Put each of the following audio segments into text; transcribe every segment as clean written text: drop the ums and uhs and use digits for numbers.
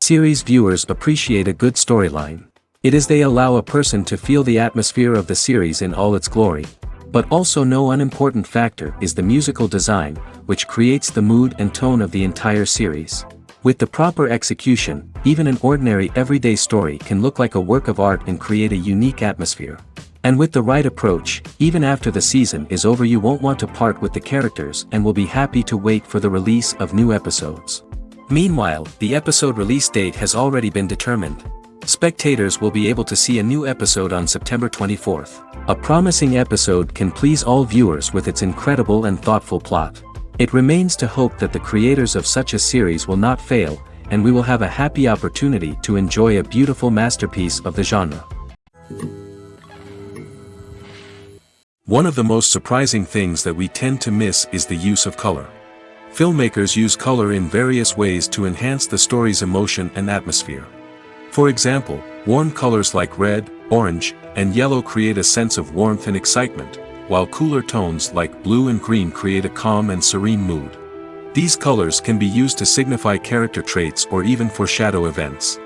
Series viewers appreciate a good storyline. It is they allow a person to feel the atmosphere of the series in all its glory. But also no unimportant factor is the musical design, which creates the mood and tone of the entire series. With the proper execution, even an ordinary everyday story can look like a work of art and create a unique atmosphere. And with the right approach, even after the season is over you won't want to part with the characters and will be happy to wait for the release of new episodes. Meanwhile, the episode release date has already been determined. Spectators will be able to see a new episode on September 24th. A promising episode can please all viewers with its incredible and thoughtful plot. It remains to hope that the creators of such a series will not fail, and we will have a happy opportunity to enjoy a beautiful masterpiece of the genre. One of the most surprising things that we tend to miss is the use of color. Filmmakers use color in various ways to enhance the story's emotion and atmosphere. For example, warm colors like red, orange, and yellow create a sense of warmth and excitement, while cooler tones like blue and green create a calm and serene mood. These colors can be used to signify character traits or even foreshadow events.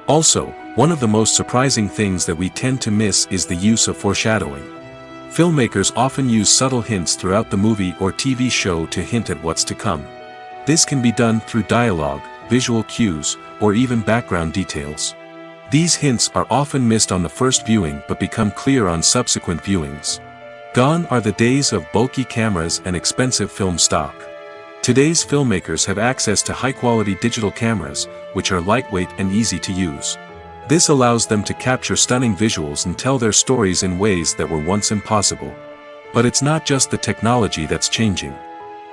Also, one of the most surprising things that we tend to miss is the use of foreshadowing. Filmmakers often use subtle hints throughout the movie or TV show to hint at what's to come. This can be done through dialogue, visual cues, or even background details. These hints are often missed on the first viewing but become clear on subsequent viewings. Gone are the days of bulky cameras and expensive film stock. Today's filmmakers have access to high-quality digital cameras, which are lightweight and easy to use. This allows them to capture stunning visuals and tell their stories in ways that were once impossible. But it's not just the technology that's changing.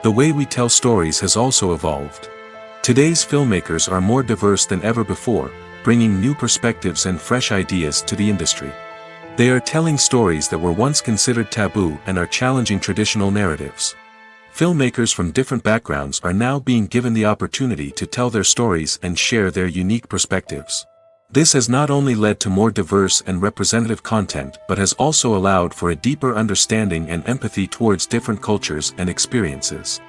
The way we tell stories has also evolved. Today's filmmakers are more diverse than ever before, bringing new perspectives and fresh ideas to the industry. They are telling stories that were once considered taboo and are challenging traditional narratives. Filmmakers from different backgrounds are now being given the opportunity to tell their stories and share their unique perspectives. This has not only led to more diverse and representative content but has also allowed for a deeper understanding and empathy towards different cultures and experiences.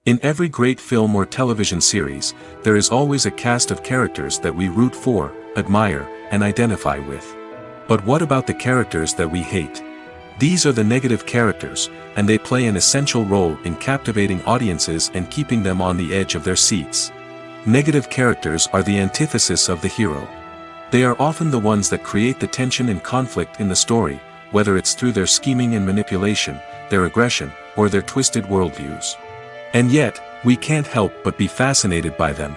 In every great film or television series, there is always a cast of characters that we root for, admire, and identify with. But what about the characters that we hate? These are the negative characters, and they play an essential role in captivating audiences and keeping them on the edge of their seats. Negative characters are the antithesis of the hero. They are often the ones that create the tension and conflict in the story, whether it's through their scheming and manipulation, their aggression, or their twisted worldviews. And yet, we can't help but be fascinated by them.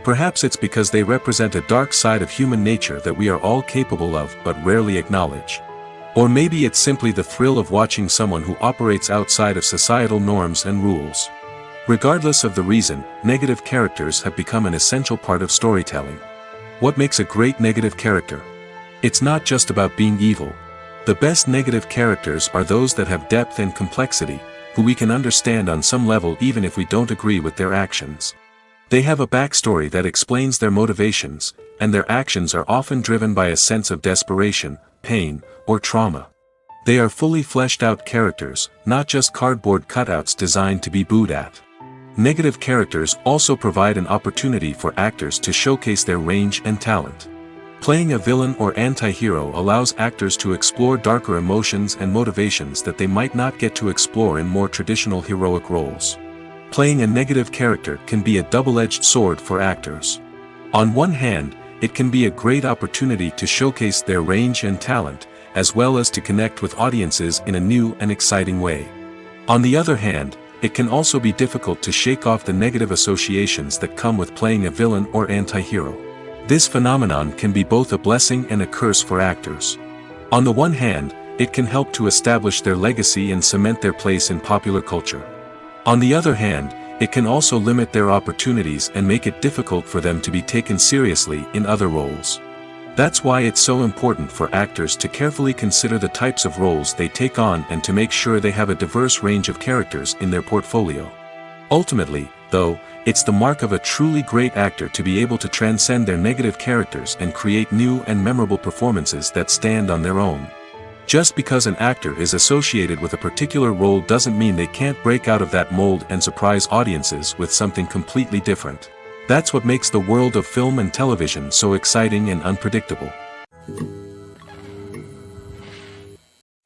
Perhaps it's because they represent a dark side of human nature that we are all capable of but rarely acknowledge. Or maybe it's simply the thrill of watching someone who operates outside of societal norms and rules. Regardless of the reason, negative characters have become an essential part of storytelling. What makes a great negative character? It's not just about being evil. The best negative characters are those that have depth and complexity, who we can understand on some level even if we don't agree with their actions. They have a backstory that explains their motivations, and their actions are often driven by a sense of desperation, pain, or trauma. They are fully fleshed out characters, not just cardboard cutouts designed to be booed at. Negative characters also provide an opportunity for actors to showcase their range and talent. Playing a villain or anti-hero allows actors to explore darker emotions and motivations that they might not get to explore in more traditional heroic roles. playing a negative character can be a double-edged sword for actors. On one hand, it can be a great opportunity to showcase their range and talent, as well as to connect with audiences in a new and exciting way. On the other hand, it can also be difficult to shake off the negative associations that come with playing a villain or anti-hero. This phenomenon can be both a blessing and a curse for actors. On the one hand, it can help to establish their legacy and cement their place in popular culture. On the other hand, it can also limit their opportunities and make it difficult for them to be taken seriously in other roles. That's why it's so important for actors to carefully consider the types of roles they take on and to make sure they have a diverse range of characters in their portfolio. Ultimately, though, it's the mark of a truly great actor to be able to transcend their negative characters and create new and memorable performances that stand on their own. Just because an actor is associated with a particular role doesn't mean they can't break out of that mold and surprise audiences with something completely different. That's what makes the world of film and television so exciting and unpredictable.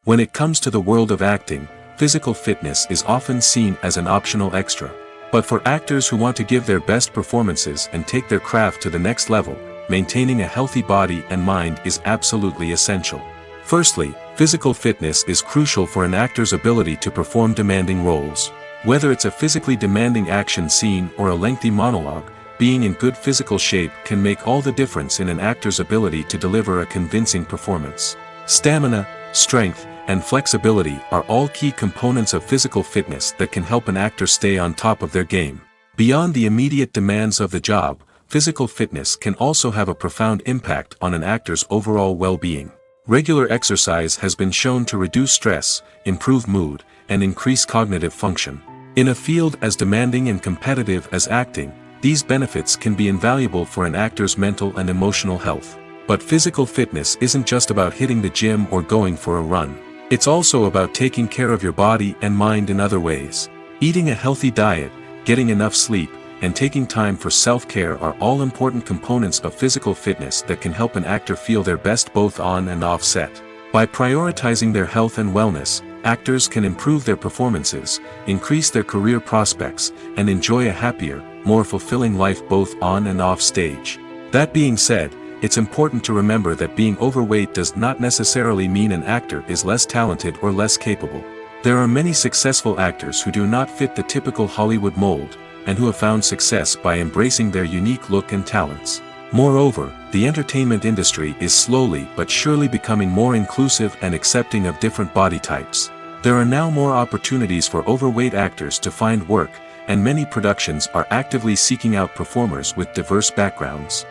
When it comes to the world of acting, physical fitness is often seen as an optional extra. But for actors who want to give their best performances and take their craft to the next level, maintaining a healthy body and mind is absolutely essential. Firstly, physical fitness is crucial for an actor's ability to perform demanding roles. Whether it's a physically demanding action scene or a lengthy monologue, being in good physical shape can make all the difference in an actor's ability to deliver a convincing performance. Stamina, strength, and flexibility are all key components of physical fitness that can help an actor stay on top of their game. Beyond the immediate demands of the job, physical fitness can also have a profound impact on an actor's overall well-being. Regular exercise has been shown to reduce stress, improve mood, and increase cognitive function. In a field as demanding and competitive as acting, these benefits can be invaluable for an actor's mental and emotional health. But physical fitness isn't just about hitting the gym or going for a run. It's also about taking care of your body and mind in other ways. Eating a healthy diet, getting enough sleep, and taking time for self-care are all important components of physical fitness that can help an actor feel their best both on and off set. By prioritizing their health and wellness, actors can improve their performances, increase their career prospects, and enjoy a happier, more fulfilling life both on and off stage. That being said, it's important to remember that being overweight does not necessarily mean an actor is less talented or less capable. There are many successful actors who do not fit the typical Hollywood mold, and who have found success by embracing their unique look and talents. Moreover, the entertainment industry is slowly but surely becoming more inclusive and accepting of different body types. There are now more opportunities for overweight actors to find work, and many productions are actively seeking out performers with diverse backgrounds.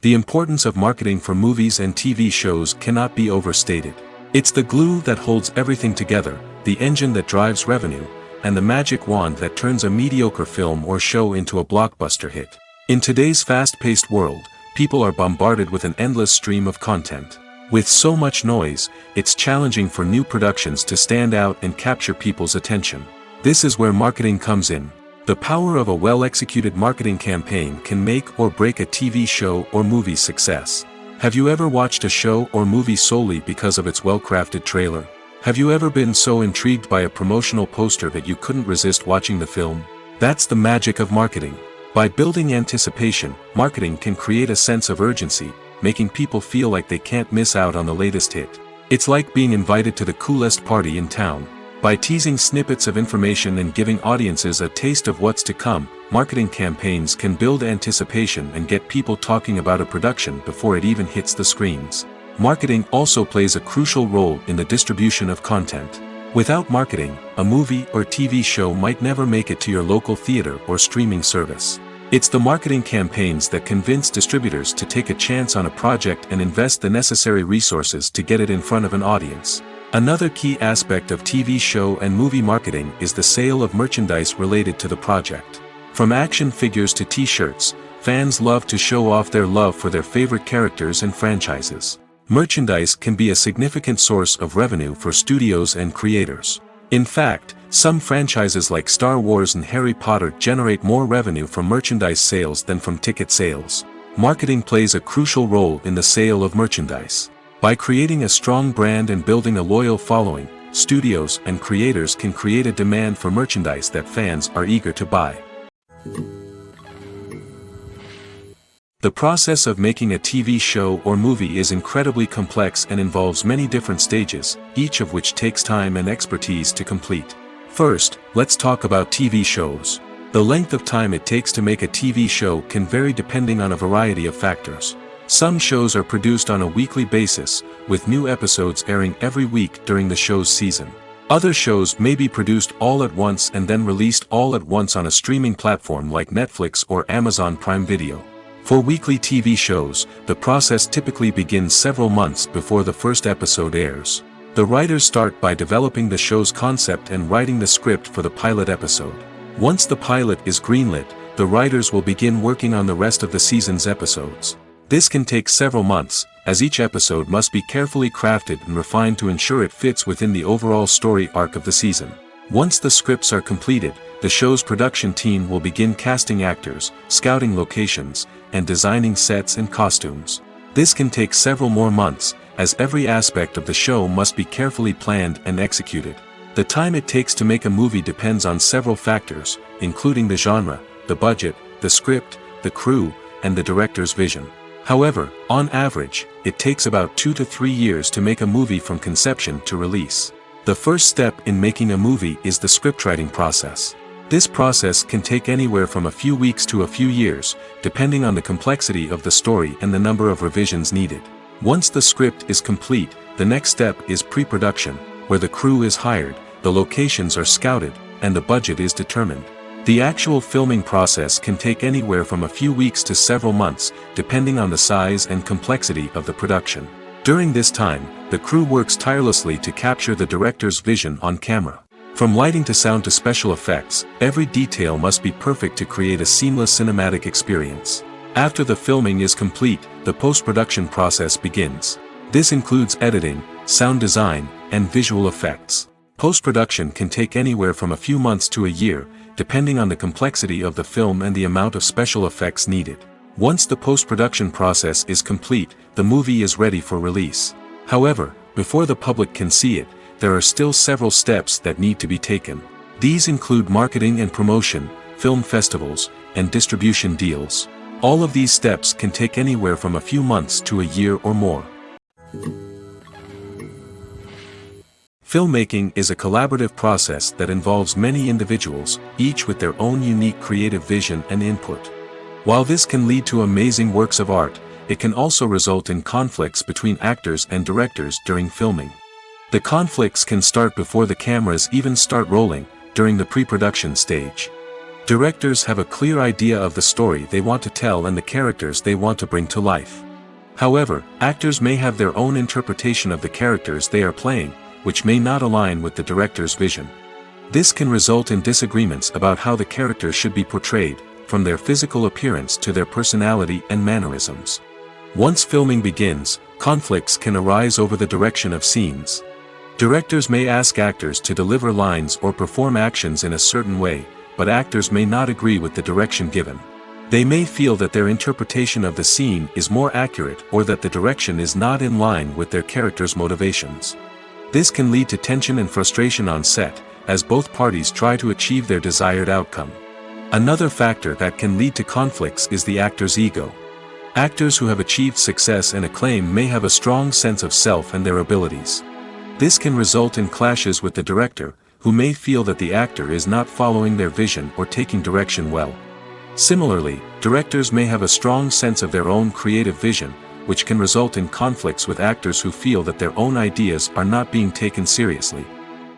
The importance of marketing for movies and TV shows cannot be overstated. It's the glue that holds everything together, the engine that drives revenue, and the magic wand that turns a mediocre film or show into a blockbuster hit. In today's fast-paced world, people are bombarded with an endless stream of content. With so much noise, it's challenging for new productions to stand out and capture people's attention. This is where marketing comes in. The power of a well-executed marketing campaign can make or break a TV show or movie's success. Have you ever watched a show or movie solely because of its well-crafted trailer? Have you ever been so intrigued by a promotional poster that you couldn't resist watching the film? That's the magic of marketing. By building anticipation, marketing can create a sense of urgency, making people feel like they can't miss out on the latest hit. It's like being invited to the coolest party in town. By teasing snippets of information and giving audiences a taste of what's to come, marketing campaigns can build anticipation and get people talking about a production before it even hits the screens. Marketing also plays a crucial role in the distribution of content. Without marketing, a movie or TV show might never make it to your local theater or streaming service. It's the marketing campaigns that convince distributors to take a chance on a project and invest the necessary resources to get it in front of an audience. Another key aspect of TV show and movie marketing is the sale of merchandise related to the project. From action figures to t-shirts, fans love to show off their love for their favorite characters and franchises. Merchandise can be a significant source of revenue for studios and creators. In fact, some franchises like Star Wars and Harry Potter generate more revenue from merchandise sales than from ticket sales. Marketing plays a crucial role in the sale of merchandise. By creating a strong brand and building a loyal following, studios and creators can create a demand for merchandise that fans are eager to buy. The process of making a TV show or movie is incredibly complex and involves many different stages, each of which takes time and expertise to complete. First, let's talk about TV shows. The length of time it takes to make a TV show can vary depending on a variety of factors. Some shows are produced on a weekly basis, with new episodes airing every week during the show's season. Other shows may be produced all at once and then released all at once on a streaming platform like Netflix or Amazon Prime Video. For weekly TV shows, the process typically begins several months before the first episode airs. The writers start by developing the show's concept and writing the script for the pilot episode. Once the pilot is greenlit, the writers will begin working on the rest of the season's episodes. This can take several months, as each episode must be carefully crafted and refined to ensure it fits within the overall story arc of the season. Once the scripts are completed, the show's production team will begin casting actors, scouting locations, and designing sets and costumes. This can take several more months, as every aspect of the show must be carefully planned and executed. The time it takes to make a movie depends on several factors, including the genre, the budget, the script, the crew, and the director's vision. However, on average, it takes about 2 to 3 years to make a movie from conception to release. The first step in making a movie is the scriptwriting process. This process can take anywhere from a few weeks to a few years, depending on the complexity of the story and the number of revisions needed. Once the script is complete, the next step is pre-production, where the crew is hired, the locations are scouted, and the budget is determined. The actual filming process can take anywhere from a few weeks to several months, depending on the size and complexity of the production. During this time, the crew works tirelessly to capture the director's vision on camera. From lighting to sound to special effects, every detail must be perfect to create a seamless cinematic experience. After the filming is complete, the post-production process begins. This includes editing, sound design, and visual effects. Post-production can take anywhere from a few months to a year, depending on the complexity of the film and the amount of special effects needed. Once the post-production process is complete, the movie is ready for release. However, before the public can see it, there are still several steps that need to be taken. These include marketing and promotion, film festivals, and distribution deals. All of these steps can take anywhere from a few months to a year or more. Filmmaking is a collaborative process that involves many individuals, each with their own unique creative vision and input. While this can lead to amazing works of art, it can also result in conflicts between actors and directors during filming. The conflicts can start before the cameras even start rolling, during the pre-production stage. Directors have a clear idea of the story they want to tell and the characters they want to bring to life. However, actors may have their own interpretation of the characters they are playing, which may not align with the director's vision. This can result in disagreements about how the characters should be portrayed, from their physical appearance to their personality and mannerisms. Once filming begins, conflicts can arise over the direction of scenes. Directors may ask actors to deliver lines or perform actions in a certain way, but actors may not agree with the direction given. They may feel that their interpretation of the scene is more accurate or that the direction is not in line with their character's motivations. This can lead to tension and frustration on set, as both parties try to achieve their desired outcome. Another factor that can lead to conflicts is the actor's ego. Actors who have achieved success and acclaim may have a strong sense of self and their abilities. This can result in clashes with the director, who may feel that the actor is not following their vision or taking direction well. Similarly, directors may have a strong sense of their own creative vision, which can result in conflicts with actors who feel that their own ideas are not being taken seriously.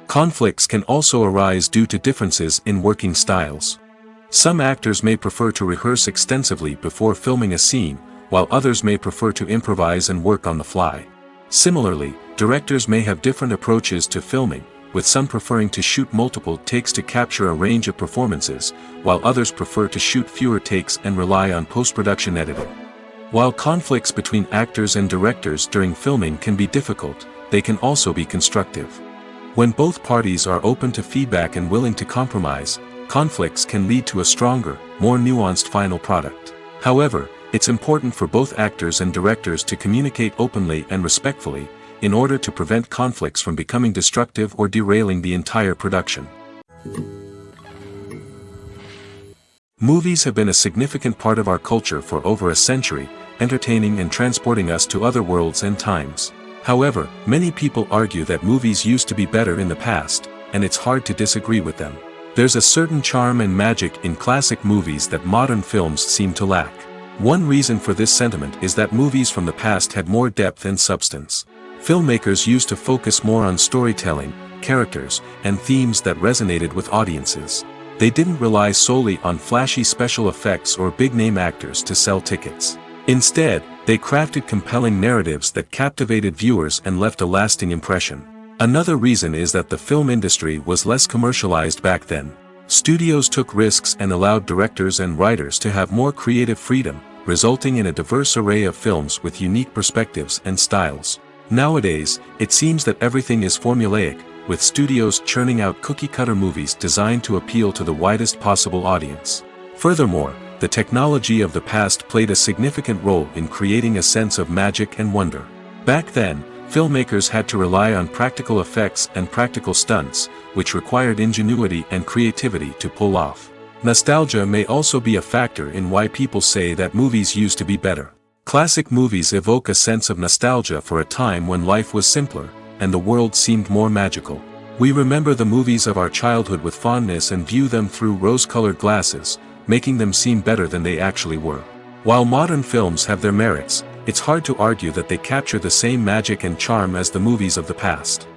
Conflicts can also arise due to differences in working styles. Some actors may prefer to rehearse extensively before filming a scene, while others may prefer to improvise and work on the fly. Similarly, directors may have different approaches to filming, with some preferring to shoot multiple takes to capture a range of performances, while others prefer to shoot fewer takes and rely on post-production editing. While conflicts between actors and directors during filming can be difficult, they can also be constructive. When both parties are open to feedback and willing to compromise, conflicts can lead to a stronger, more nuanced final product. However, it's important for both actors and directors to communicate openly and respectfully, in order to prevent conflicts from becoming destructive or derailing the entire production. Movies have been a significant part of our culture for over a century, entertaining and transporting us to other worlds and times. However, many people argue that movies used to be better in the past, and it's hard to disagree with them. There's a certain charm and magic in classic movies that modern films seem to lack. One reason for this sentiment is that movies from the past had more depth and substance. Filmmakers used to focus more on storytelling, characters, and themes that resonated with audiences. They didn't rely solely on flashy special effects or big-name actors to sell tickets. Instead, they crafted compelling narratives that captivated viewers and left a lasting impression. Another reason is that the film industry was less commercialized back then. Studios took risks and allowed directors and writers to have more creative freedom, resulting in a diverse array of films with unique perspectives and styles. Nowadays, it seems that everything is formulaic, with studios churning out cookie-cutter movies designed to appeal to the widest possible audience. Furthermore, the technology of the past played a significant role in creating a sense of magic and wonder. Back then, filmmakers had to rely on practical effects and practical stunts, which required ingenuity and creativity to pull off. Nostalgia may also be a factor in why people say that movies used to be better. Classic movies evoke a sense of nostalgia for a time when life was simpler, and the world seemed more magical. We remember the movies of our childhood with fondness and view them through rose-colored glasses, making them seem better than they actually were. While modern films have their merits, it's hard to argue that they capture the same magic and charm as the movies of the past.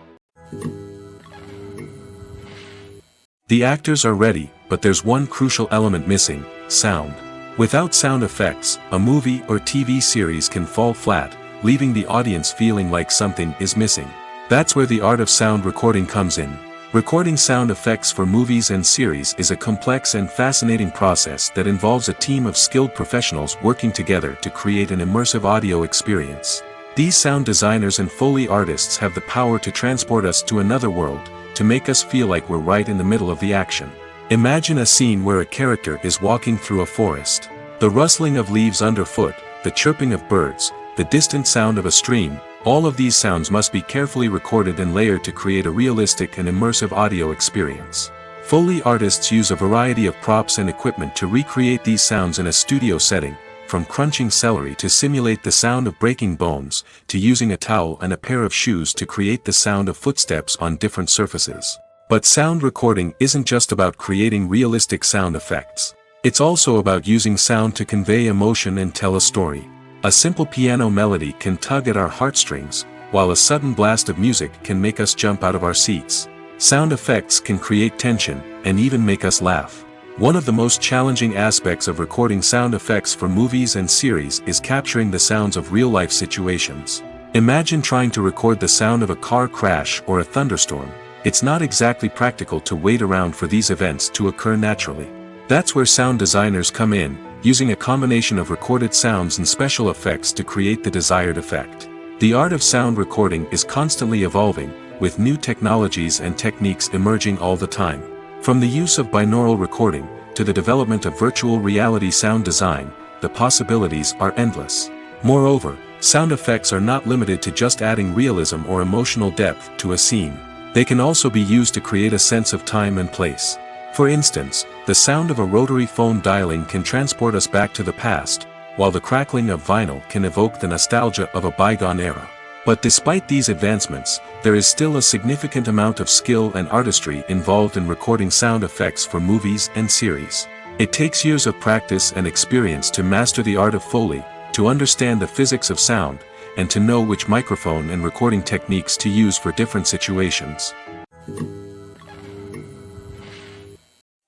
The actors are ready, but there's one crucial element missing: sound. Without sound effects, a movie or TV series can fall flat, leaving the audience feeling like something is missing. That's where the art of sound recording comes in. Recording sound effects for movies and series is a complex and fascinating process that involves a team of skilled professionals working together to create an immersive audio experience. These sound designers and Foley artists have the power to transport us to another world, to make us feel like we're right in the middle of the action. Imagine a scene where a character is walking through a forest. The rustling of leaves underfoot, the chirping of birds, the distant sound of a stream, all of these sounds must be carefully recorded and layered to create a realistic and immersive audio experience. Foley artists use a variety of props and equipment to recreate these sounds in a studio setting, from crunching celery to simulate the sound of breaking bones, to using a towel and a pair of shoes to create the sound of footsteps on different surfaces. But sound recording isn't just about creating realistic sound effects. It's also about using sound to convey emotion and tell a story. A simple piano melody can tug at our heartstrings, while a sudden blast of music can make us jump out of our seats. Sound effects can create tension, and even make us laugh. One of the most challenging aspects of recording sound effects for movies and series is capturing the sounds of real-life situations. Imagine trying to record the sound of a car crash or a thunderstorm. It's not exactly practical to wait around for these events to occur naturally. That's where sound designers come in, using a combination of recorded sounds and special effects to create the desired effect. The art of sound recording is constantly evolving, with new technologies and techniques emerging all the time. From the use of binaural recording, to the development of virtual reality sound design, the possibilities are endless. Moreover, sound effects are not limited to just adding realism or emotional depth to a scene. They can also be used to create a sense of time and place. For instance, the sound of a rotary phone dialing can transport us back to the past, while the crackling of vinyl can evoke the nostalgia of a bygone era. But despite these advancements, there is still a significant amount of skill and artistry involved in recording sound effects for movies and series. It takes years of practice and experience to master the art of Foley, to understand the physics of sound, and to know which microphone and recording techniques to use for different situations.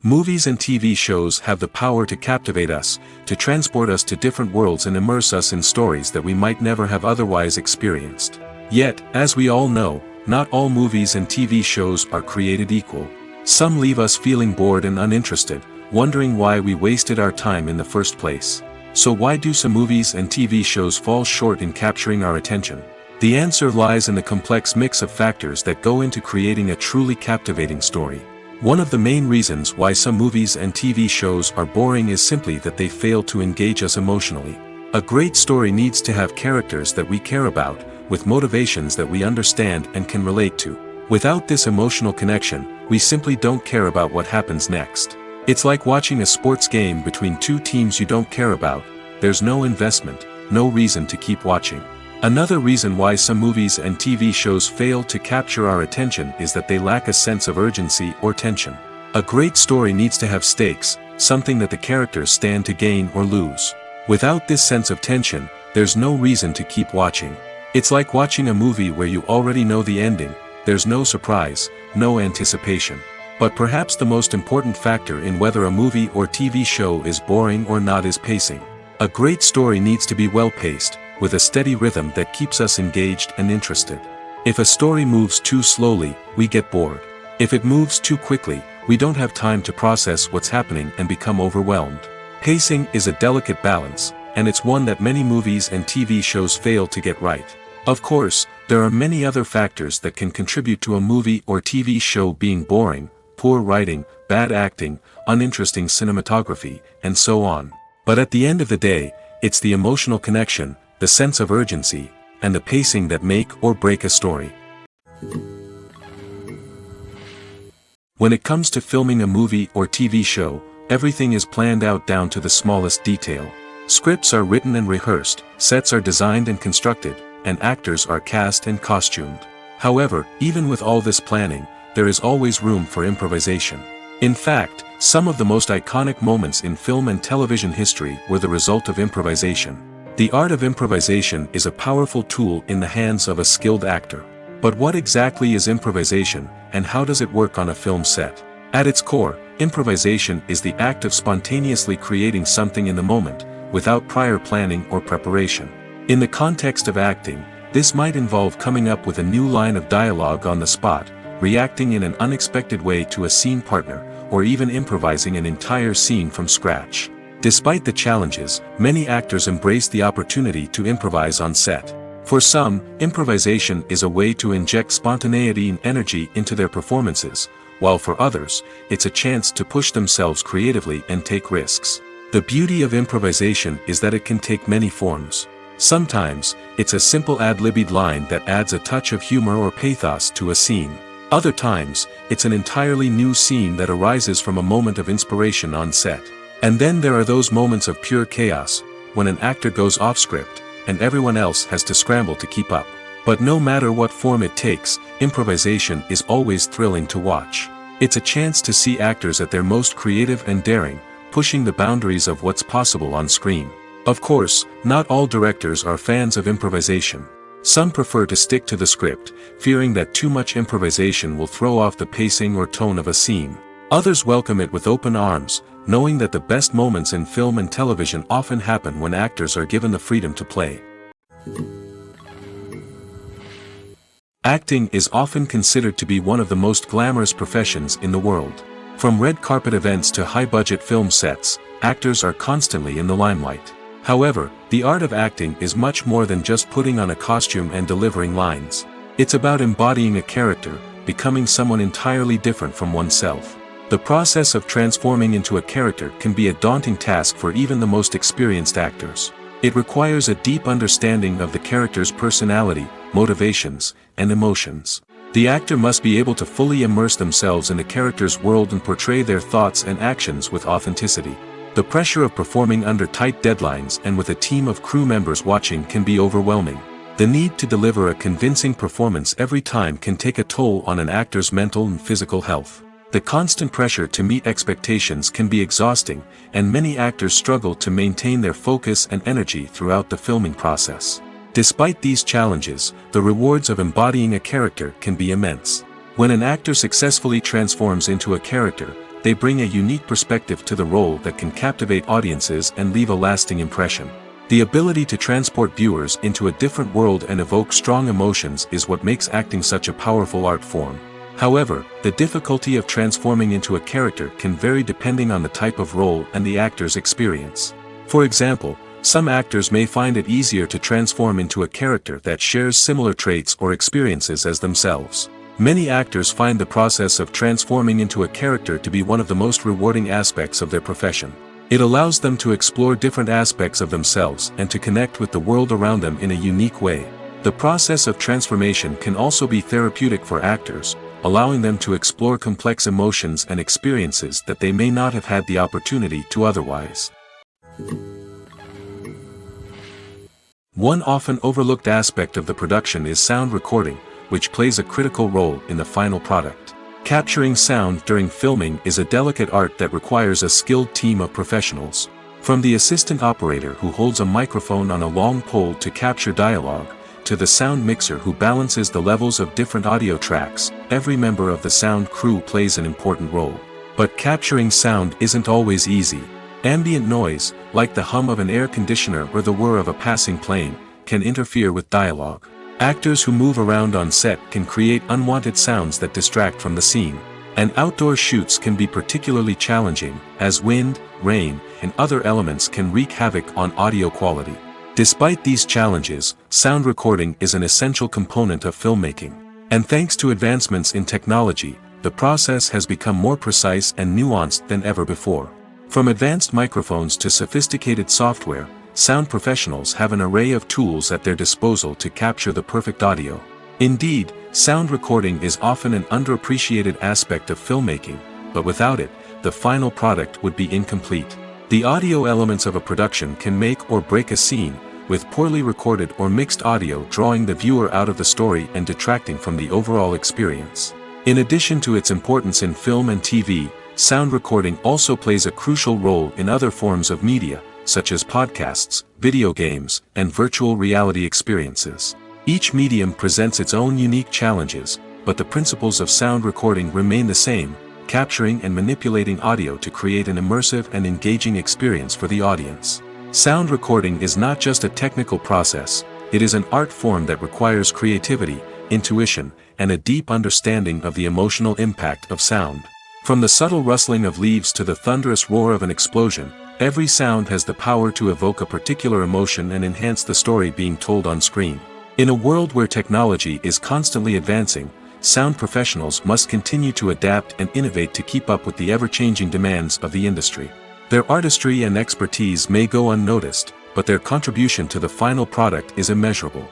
Movies and TV shows have the power to captivate us, to transport us to different worlds and immerse us in stories that we might never have otherwise experienced. Yet, as we all know, not all movies and TV shows are created equal. Some leave us feeling bored and uninterested, wondering why we wasted our time in the first place. So why do some movies and TV shows fall short in capturing our attention? The answer lies in the complex mix of factors that go into creating a truly captivating story. One of the main reasons why some movies and TV shows are boring is simply that they fail to engage us emotionally. A great story needs to have characters that we care about, with motivations that we understand and can relate to. Without this emotional connection, we simply don't care about what happens next. It's like watching a sports game between two teams you don't care about. There's no investment, no reason to keep watching. Another reason why some movies and TV shows fail to capture our attention is that they lack a sense of urgency or tension. A great story needs to have stakes, something that the characters stand to gain or lose. Without this sense of tension, there's no reason to keep watching. It's like watching a movie where you already know the ending. There's no surprise, no anticipation. But perhaps the most important factor in whether a movie or TV show is boring or not is pacing. A great story needs to be well-paced, with a steady rhythm that keeps us engaged and interested. If a story moves too slowly, we get bored. If it moves too quickly, we don't have time to process what's happening and become overwhelmed. Pacing is a delicate balance, and it's one that many movies and TV shows fail to get right. Of course, there are many other factors that can contribute to a movie or TV show being boring: poor writing, bad acting, uninteresting cinematography, and so on. But at the end of the day, it's the emotional connection, the sense of urgency, and the pacing that make or break a story. When it comes to filming a movie or TV show, everything is planned out down to the smallest detail. Scripts are written and rehearsed, sets are designed and constructed, and actors are cast and costumed. However, even with all this planning, there is always room for improvisation. In fact, some of the most iconic moments in film and television history were the result of improvisation. The art of improvisation is a powerful tool in the hands of a skilled actor. But what exactly is improvisation, and how does it work on a film set? At its core, improvisation is the act of spontaneously creating something in the moment, without prior planning or preparation. In the context of acting, this might involve coming up with a new line of dialogue on the spot, reacting in an unexpected way to a scene partner, or even improvising an entire scene from scratch. Despite the challenges, many actors embrace the opportunity to improvise on set. For some, improvisation is a way to inject spontaneity and energy into their performances, while for others, it's a chance to push themselves creatively and take risks. The beauty of improvisation is that it can take many forms. Sometimes, it's a simple ad-libbed line that adds a touch of humor or pathos to a scene. Other times, it's an entirely new scene that arises from a moment of inspiration on set. And then there are those moments of pure chaos, when an actor goes off script, and everyone else has to scramble to keep up. But no matter what form it takes, improvisation is always thrilling to watch. It's a chance to see actors at their most creative and daring, pushing the boundaries of what's possible on screen. Of course, not all directors are fans of improvisation. Some prefer to stick to the script, fearing that too much improvisation will throw off the pacing or tone of a scene. Others welcome it with open arms, knowing that the best moments in film and television often happen when actors are given the freedom to play. Acting is often considered to be one of the most glamorous professions in the world. From red carpet events to high-budget film sets, actors are constantly in the limelight. However, the art of acting is much more than just putting on a costume and delivering lines. It's about embodying a character, becoming someone entirely different from oneself. The process of transforming into a character can be a daunting task for even the most experienced actors. It requires a deep understanding of the character's personality, motivations, and emotions. The actor must be able to fully immerse themselves in the character's world and portray their thoughts and actions with authenticity. The pressure of performing under tight deadlines and with a team of crew members watching can be overwhelming. The need to deliver a convincing performance every time can take a toll on an actor's mental and physical health. The constant pressure to meet expectations can be exhausting, and many actors struggle to maintain their focus and energy throughout the filming process. Despite these challenges, the rewards of embodying a character can be immense. When an actor successfully transforms into a character, they bring a unique perspective to the role that can captivate audiences and leave a lasting impression. The ability to transport viewers into a different world and evoke strong emotions is what makes acting such a powerful art form. However, the difficulty of transforming into a character can vary depending on the type of role and the actor's experience. For example, some actors may find it easier to transform into a character that shares similar traits or experiences as themselves. Many actors find the process of transforming into a character to be one of the most rewarding aspects of their profession. It allows them to explore different aspects of themselves and to connect with the world around them in a unique way. The process of transformation can also be therapeutic for actors, allowing them to explore complex emotions and experiences that they may not have had the opportunity to otherwise. One often overlooked aspect of the production is sound recording, which plays a critical role in the final product. Capturing sound during filming is a delicate art that requires a skilled team of professionals. From the assistant operator who holds a microphone on a long pole to capture dialogue, to the sound mixer who balances the levels of different audio tracks, every member of the sound crew plays an important role. But capturing sound isn't always easy. Ambient noise, like the hum of an air conditioner or the whir of a passing plane, can interfere with dialogue. Actors who move around on set can create unwanted sounds that distract from the scene. And outdoor shoots can be particularly challenging, as wind, rain, and other elements can wreak havoc on audio quality. Despite these challenges, sound recording is an essential component of filmmaking. And thanks to advancements in technology, the process has become more precise and nuanced than ever before. From advanced microphones to sophisticated software, sound professionals have an array of tools at their disposal to capture the perfect audio. Indeed, sound recording is often an underappreciated aspect of filmmaking, but without it, the final product would be incomplete. The audio elements of a production can make or break a scene, with poorly recorded or mixed audio drawing the viewer out of the story and detracting from the overall experience. In addition to its importance in film and TV, sound recording also plays a crucial role in other forms of media, such as podcasts, video games, and virtual reality experiences. Each medium presents its own unique challenges, but the principles of sound recording remain the same, capturing and manipulating audio to create an immersive and engaging experience for the audience. Sound recording is not just a technical process, it is an art form that requires creativity, intuition, and a deep understanding of the emotional impact of sound. From the subtle rustling of leaves to the thunderous roar of an explosion, every sound has the power to evoke a particular emotion and enhance the story being told on screen. In a world where technology is constantly advancing, sound professionals must continue to adapt and innovate to keep up with the ever-changing demands of the industry. Their artistry and expertise may go unnoticed, but their contribution to the final product is immeasurable.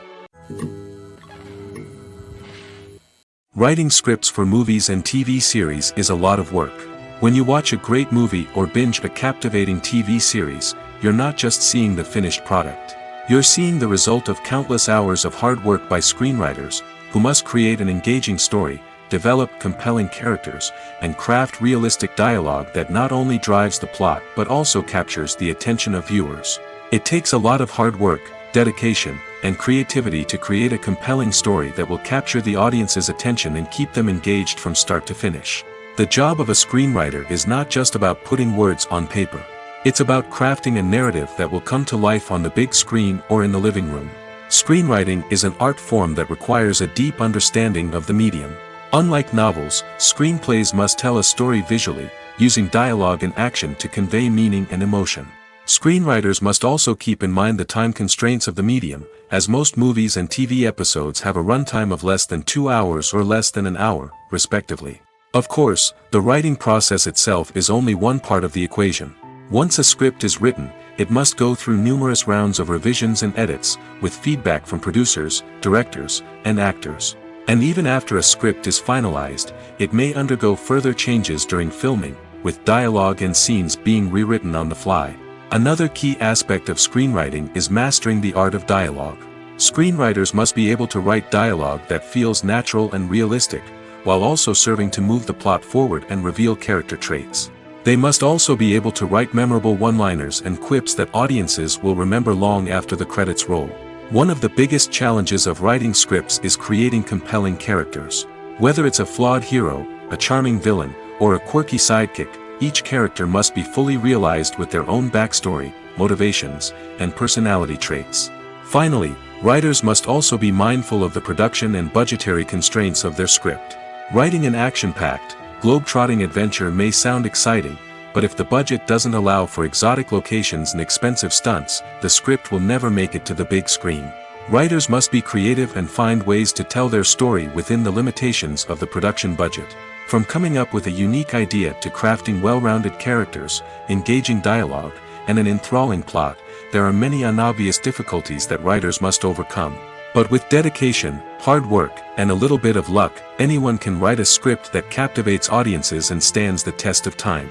Writing scripts for movies and TV series is a lot of work. When you watch a great movie or binge a captivating TV series, you're not just seeing the finished product. You're seeing the result of countless hours of hard work by screenwriters, who must create an engaging story, develop compelling characters, and craft realistic dialogue that not only drives the plot but also captures the attention of viewers. It takes a lot of hard work, dedication, and creativity to create a compelling story that will capture the audience's attention and keep them engaged from start to finish. The job of a screenwriter is not just about putting words on paper. It's about crafting a narrative that will come to life on the big screen or in the living room. Screenwriting is an art form that requires a deep understanding of the medium. Unlike novels, screenplays must tell a story visually, using dialogue and action to convey meaning and emotion. Screenwriters must also keep in mind the time constraints of the medium, as most movies and TV episodes have a runtime of less than 2 hours or less than an hour, respectively. Of course, the writing process itself is only one part of the equation. Once a script is written, it must go through numerous rounds of revisions and edits, with feedback from producers, directors, and actors. And even after a script is finalized, it may undergo further changes during filming, with dialogue and scenes being rewritten on the fly. Another key aspect of screenwriting is mastering the art of dialogue. Screenwriters must be able to write dialogue that feels natural and realistic, while also serving to move the plot forward and reveal character traits. They must also be able to write memorable one-liners and quips that audiences will remember long after the credits roll. One of the biggest challenges of writing scripts is creating compelling characters. Whether it's a flawed hero, a charming villain, or a quirky sidekick, each character must be fully realized with their own backstory, motivations, and personality traits. Finally, writers must also be mindful of the production and budgetary constraints of their script. Writing an action-packed, globe-trotting adventure may sound exciting, but if the budget doesn't allow for exotic locations and expensive stunts, the script will never make it to the big screen. Writers must be creative and find ways to tell their story within the limitations of the production budget. From coming up with a unique idea to crafting well-rounded characters, engaging dialogue, and an enthralling plot, there are many unobvious difficulties that writers must overcome. But with dedication, hard work, and a little bit of luck, anyone can write a script that captivates audiences and stands the test of time.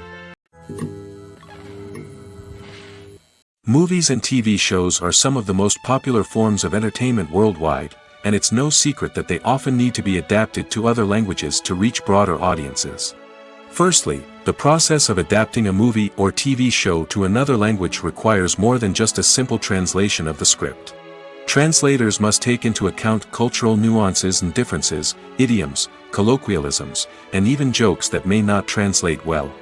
Movies and TV shows are some of the most popular forms of entertainment worldwide, and it's no secret that they often need to be adapted to other languages to reach broader audiences. Firstly, the process of adapting a movie or TV show to another language requires more than just a simple translation of the script. Translators must take into account cultural nuances and differences, idioms, colloquialisms, and even jokes that may not translate well.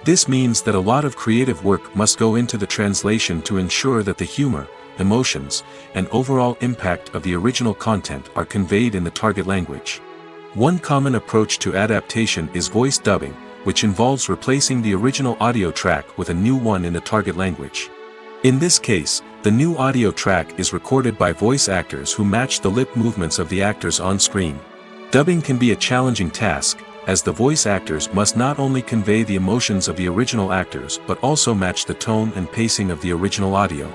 This means that a lot of creative work must go into the translation to ensure that the humor, emotions, and overall impact of the original content are conveyed in the target language. One common approach to adaptation is voice dubbing, which involves replacing the original audio track with a new one in the target language. In this case, the new audio track is recorded by voice actors who match the lip movements of the actors on screen. Dubbing can be a challenging task, as the voice actors must not only convey the emotions of the original actors but also match the tone and pacing of the original audio.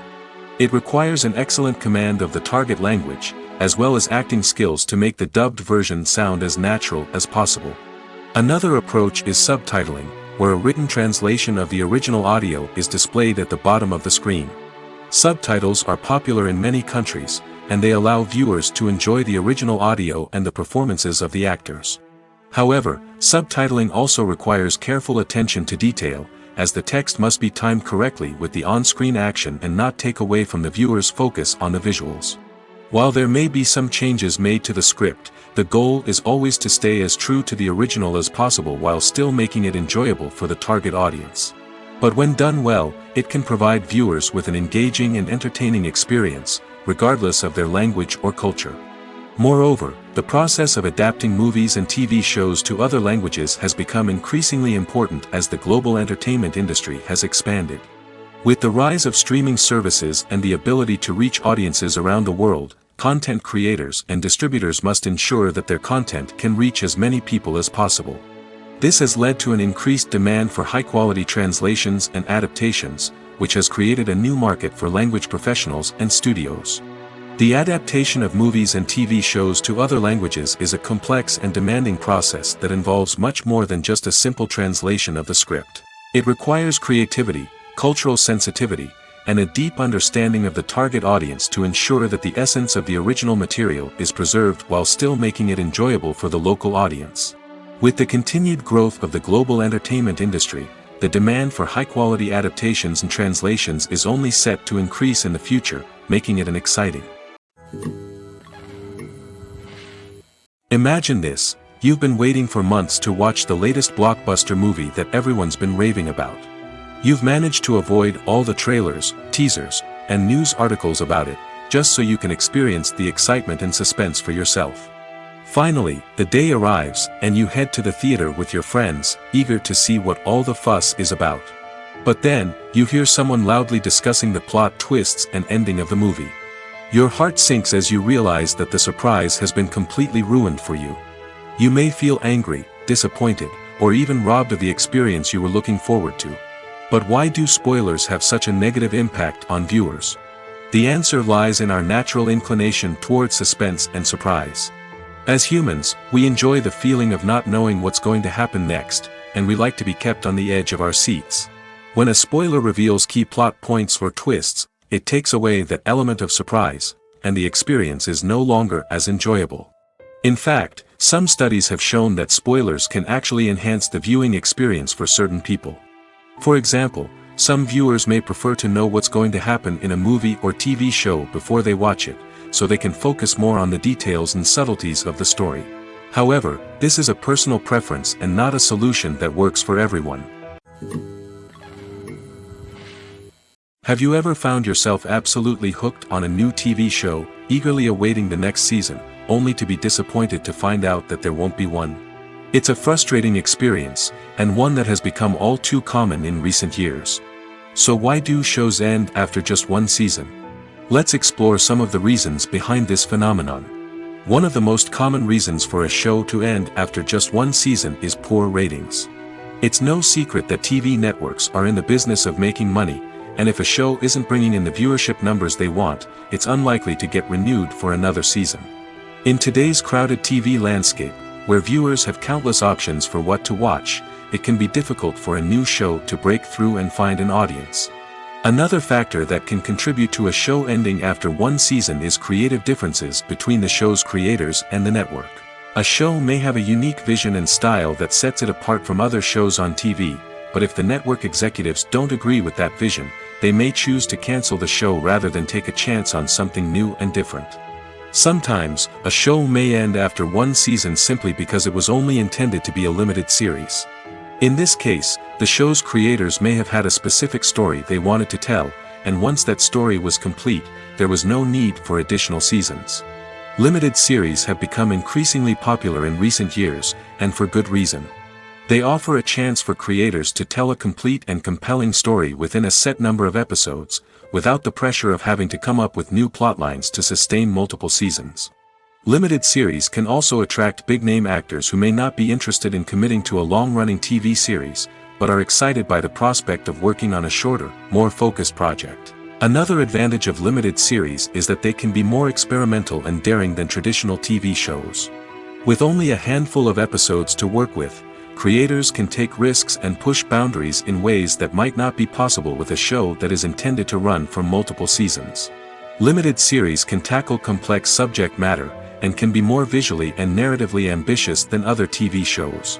It requires an excellent command of the target language, as well as acting skills to make the dubbed version sound as natural as possible. Another approach is subtitling, where a written translation of the original audio is displayed at the bottom of the screen. Subtitles are popular in many countries, and they allow viewers to enjoy the original audio and the performances of the actors. However, subtitling also requires careful attention to detail, as the text must be timed correctly with the on-screen action and not take away from the viewer's focus on the visuals. While there may be some changes made to the script, the goal is always to stay as true to the original as possible while still making it enjoyable for the target audience. But when done well, it can provide viewers with an engaging and entertaining experience, regardless of their language or culture. Moreover, the process of adapting movies and TV shows to other languages has become increasingly important as the global entertainment industry has expanded. With the rise of streaming services and the ability to reach audiences around the world, content creators and distributors must ensure that their content can reach as many people as possible. This has led to an increased demand for high-quality translations and adaptations, which has created a new market for language professionals and studios. The adaptation of movies and TV shows to other languages is a complex and demanding process that involves much more than just a simple translation of the script. It requires creativity, cultural sensitivity, and a deep understanding of the target audience to ensure that the essence of the original material is preserved while still making it enjoyable for the local audience. With the continued growth of the global entertainment industry, the demand for high-quality adaptations and translations is only set to increase in the future, making it an exciting. Imagine this: you've been waiting for months to watch the latest blockbuster movie that everyone's been raving about. You've managed to avoid all the trailers, teasers, and news articles about it, just so you can experience the excitement and suspense for yourself. Finally, the day arrives, and you head to the theater with your friends, eager to see what all the fuss is about. But then, you hear someone loudly discussing the plot twists and ending of the movie. Your heart sinks as you realize that the surprise has been completely ruined for you. You may feel angry, disappointed, or even robbed of the experience you were looking forward to. But why do spoilers have such a negative impact on viewers? The answer lies in our natural inclination toward suspense and surprise. As humans, we enjoy the feeling of not knowing what's going to happen next, and we like to be kept on the edge of our seats. When a spoiler reveals key plot points or twists, it takes away that element of surprise, and the experience is no longer as enjoyable. In fact, some studies have shown that spoilers can actually enhance the viewing experience for certain people. For example, some viewers may prefer to know what's going to happen in a movie or TV show before they watch it, so they can focus more on the details and subtleties of the story. However, this is a personal preference and not a solution that works for everyone. Have you ever found yourself absolutely hooked on a new TV show, eagerly awaiting the next season, only to be disappointed to find out that there won't be one? It's a frustrating experience, and one that has become all too common in recent years. So why do shows end after just one season? Let's explore some of the reasons behind this phenomenon. One of the most common reasons for a show to end after just one season is poor ratings. It's no secret that TV networks are in the business of making money, and if a show isn't bringing in the viewership numbers they want, it's unlikely to get renewed for another season. In today's crowded TV landscape, where viewers have countless options for what to watch, it can be difficult for a new show to break through and find an audience. Another factor that can contribute to a show ending after one season is creative differences between the show's creators and the network. A show may have a unique vision and style that sets it apart from other shows on TV, but if the network executives don't agree with that vision, they may choose to cancel the show rather than take a chance on something new and different. Sometimes, a show may end after one season simply because it was only intended to be a limited series. In this case, the show's creators may have had a specific story they wanted to tell, and once that story was complete, there was no need for additional seasons. Limited series have become increasingly popular in recent years, and for good reason. They offer a chance for creators to tell a complete and compelling story within a set number of episodes, without the pressure of having to come up with new plotlines to sustain multiple seasons. Limited series can also attract big-name actors who may not be interested in committing to a long-running TV series, but are excited by the prospect of working on a shorter, more focused project. Another advantage of limited series is that they can be more experimental and daring than traditional TV shows. With only a handful of episodes to work with, creators can take risks and push boundaries in ways that might not be possible with a show that is intended to run for multiple seasons. Limited series can tackle complex subject matter, and can be more visually and narratively ambitious than other TV shows.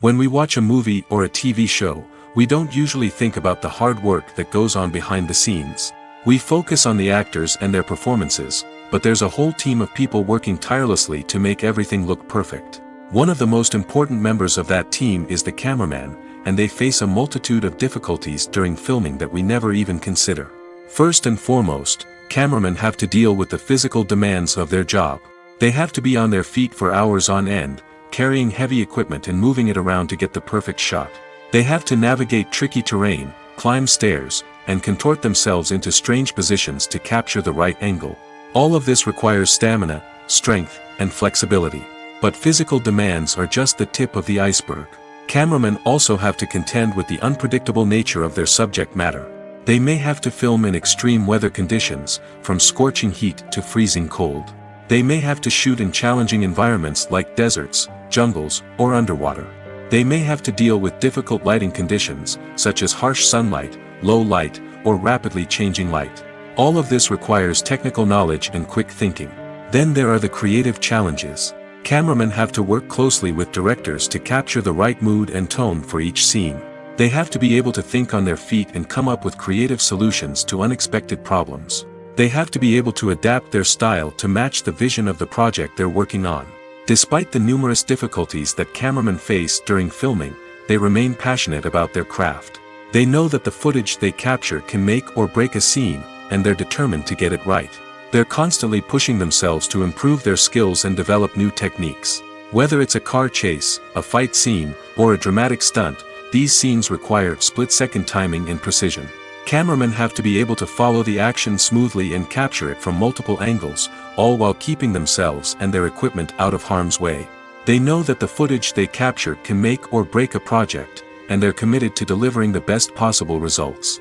When we watch a movie or a TV show, we don't usually think about the hard work that goes on behind the scenes. We focus on the actors and their performances, but there's a whole team of people working tirelessly to make everything look perfect. One of the most important members of that team is the cameraman, and they face a multitude of difficulties during filming that we never even consider. First and foremost, cameramen have to deal with the physical demands of their job. They have to be on their feet for hours on end, carrying heavy equipment and moving it around to get the perfect shot. They have to navigate tricky terrain, climb stairs, and contort themselves into strange positions to capture the right angle. All of this requires stamina, strength, and flexibility. But physical demands are just the tip of the iceberg. Cameramen also have to contend with the unpredictable nature of their subject matter. They may have to film in extreme weather conditions, from scorching heat to freezing cold. They may have to shoot in challenging environments like deserts, jungles, or underwater. They may have to deal with difficult lighting conditions, such as harsh sunlight, low light, or rapidly changing light. All of this requires technical knowledge and quick thinking. Then there are the creative challenges. Cameramen have to work closely with directors to capture the right mood and tone for each scene. They have to be able to think on their feet and come up with creative solutions to unexpected problems. They have to be able to adapt their style to match the vision of the project they're working on. Despite the numerous difficulties that cameramen face during filming, they remain passionate about their craft. They know that the footage they capture can make or break a scene, and they're determined to get it right. They're constantly pushing themselves to improve their skills and develop new techniques. Whether it's a car chase, a fight scene, or a dramatic stunt, these scenes require split-second timing and precision. Cameramen have to be able to follow the action smoothly and capture it from multiple angles, all while keeping themselves and their equipment out of harm's way. They know that the footage they capture can make or break a project, and they're committed to delivering the best possible results.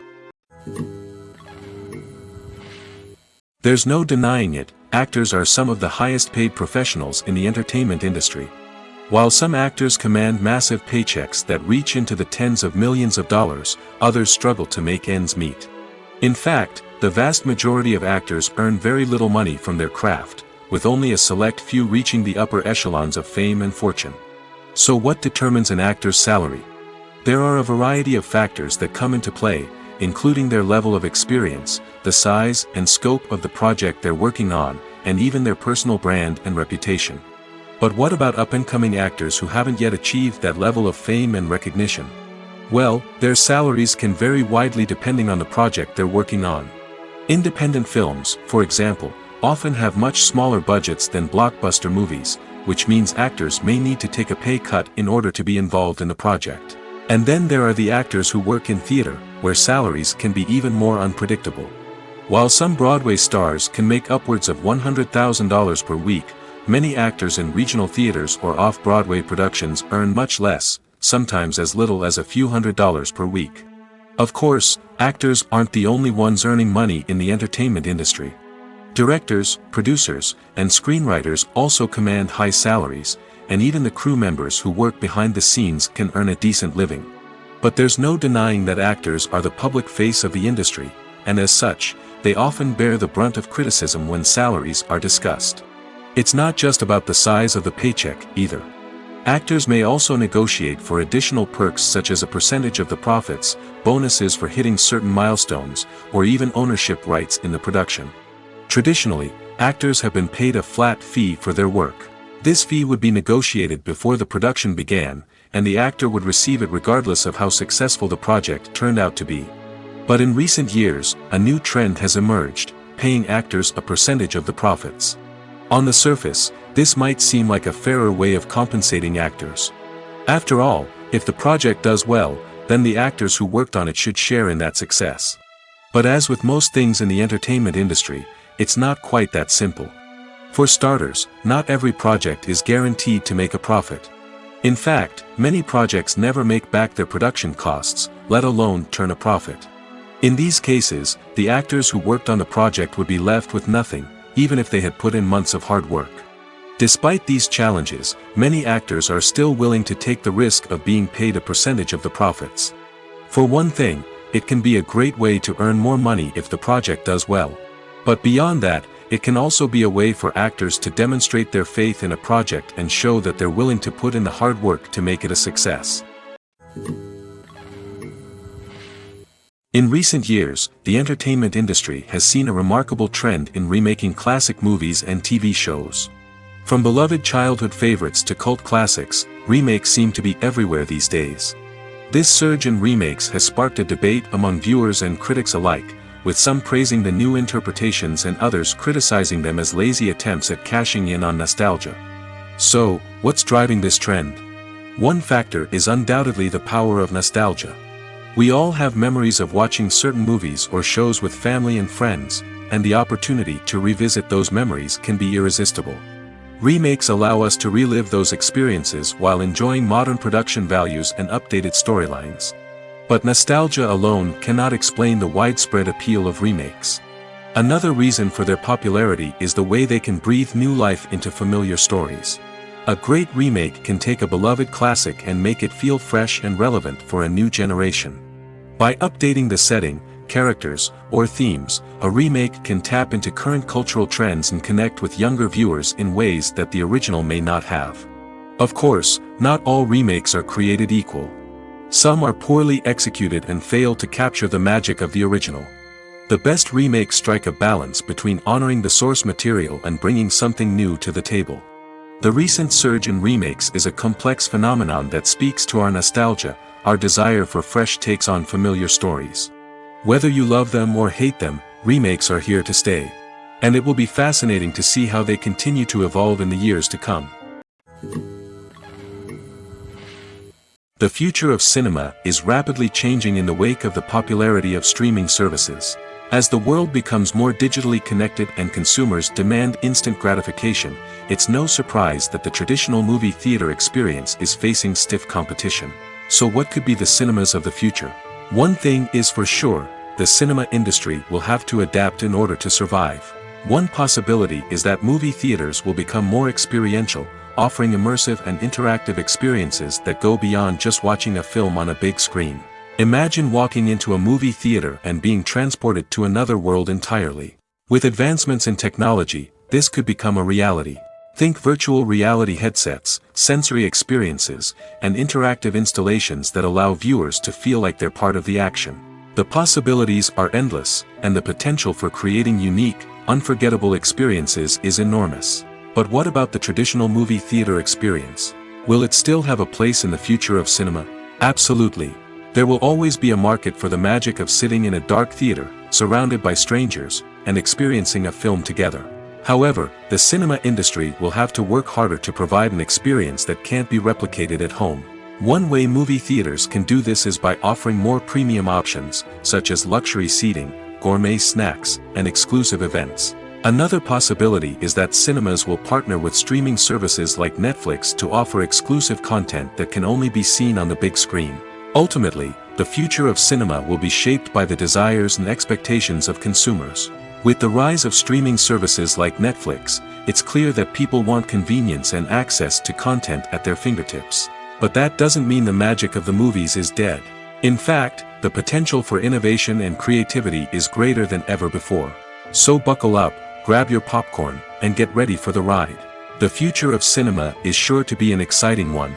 There's no denying it, actors are some of the highest-paid professionals in the entertainment industry. While some actors command massive paychecks that reach into the tens of millions of dollars, others struggle to make ends meet. In fact, the vast majority of actors earn very little money from their craft, with only a select few reaching the upper echelons of fame and fortune. So what determines an actor's salary? There are a variety of factors that come into play, including their level of experience, the size and scope of the project they're working on, and even their personal brand and reputation. But what about up-and-coming actors who haven't yet achieved that level of fame and recognition? Well, their salaries can vary widely depending on the project they're working on. Independent films, for example, often have much smaller budgets than blockbuster movies, which means actors may need to take a pay cut in order to be involved in the project. And then there are the actors who work in theater, where salaries can be even more unpredictable. While some Broadway stars can make upwards of $100,000 per week, many actors in regional theaters or off-Broadway productions earn much less, sometimes as little as a few $100s per week. Of course, actors aren't the only ones earning money in the entertainment industry. Directors, producers, and screenwriters also command high salaries, and even the crew members who work behind the scenes can earn a decent living. But there's no denying that actors are the public face of the industry, and as such, they often bear the brunt of criticism when salaries are discussed. It's not just about the size of the paycheck, either. Actors may also negotiate for additional perks such as a percentage of the profits, bonuses for hitting certain milestones, or even ownership rights in the production. Traditionally, actors have been paid a flat fee for their work. This fee would be negotiated before the production began, and the actor would receive it regardless of how successful the project turned out to be. But in recent years, a new trend has emerged, paying actors a percentage of the profits. On the surface, this might seem like a fairer way of compensating actors. After all, if the project does well, then the actors who worked on it should share in that success. But as with most things in the entertainment industry, it's not quite that simple. For starters, not every project is guaranteed to make a profit. In fact, many projects never make back their production costs, let alone turn a profit. In these cases, the actors who worked on the project would be left with nothing, even if they had put in months of hard work. Despite these challenges, many actors are still willing to take the risk of being paid a percentage of the profits. For one thing, it can be a great way to earn more money if the project does well. But beyond that, it can also be a way for actors to demonstrate their faith in a project and show that they're willing to put in the hard work to make it a success. In recent years, the entertainment industry has seen a remarkable trend in remaking classic movies and TV shows. From beloved childhood favorites to cult classics, remakes seem to be everywhere these days. This surge in remakes has sparked a debate among viewers and critics alike, with some praising the new interpretations and others criticizing them as lazy attempts at cashing in on nostalgia. So, what's driving this trend? One factor is undoubtedly the power of nostalgia. We all have memories of watching certain movies or shows with family and friends, and the opportunity to revisit those memories can be irresistible. Remakes allow us to relive those experiences while enjoying modern production values and updated storylines. But nostalgia alone cannot explain the widespread appeal of remakes. Another reason for their popularity is the way they can breathe new life into familiar stories. A great remake can take a beloved classic and make it feel fresh and relevant for a new generation. By updating the setting, characters, or themes, a remake can tap into current cultural trends and connect with younger viewers in ways that the original may not have. Of course, not all remakes are created equal. Some are poorly executed and fail to capture the magic of the original. The best remakes strike a balance between honoring the source material and bringing something new to the table. The recent surge in remakes is a complex phenomenon that speaks to our nostalgia, our desire for fresh takes on familiar stories. Whether you love them or hate them, remakes are here to stay. And it will be fascinating to see how they continue to evolve in the years to come. The future of cinema is rapidly changing in the wake of the popularity of streaming services. As the world becomes more digitally connected and consumers demand instant gratification, it's no surprise that the traditional movie theater experience is facing stiff competition. So what could be the cinemas of the future? One thing is for sure, the cinema industry will have to adapt in order to survive. One possibility is that movie theaters will become more experiential, offering immersive and interactive experiences that go beyond just watching a film on a big screen. Imagine walking into a movie theater and being transported to another world entirely. With advancements in technology, this could become a reality. Think virtual reality headsets, sensory experiences, and interactive installations that allow viewers to feel like they're part of the action. The possibilities are endless, and the potential for creating unique, unforgettable experiences is enormous. But what about the traditional movie theater experience? Will it still have a place in the future of cinema? Absolutely. There will always be a market for the magic of sitting in a dark theater, surrounded by strangers, and experiencing a film together. However, the cinema industry will have to work harder to provide an experience that can't be replicated at home. One way movie theaters can do this is by offering more premium options, such as luxury seating, gourmet snacks, and exclusive events. Another possibility is that cinemas will partner with streaming services like Netflix to offer exclusive content that can only be seen on the big screen. Ultimately, the future of cinema will be shaped by the desires and expectations of consumers. With the rise of streaming services like Netflix, it's clear that people want convenience and access to content at their fingertips. But that doesn't mean the magic of the movies is dead. In fact, the potential for innovation and creativity is greater than ever before. So buckle up, grab your popcorn, and get ready for the ride. The future of cinema is sure to be an exciting one.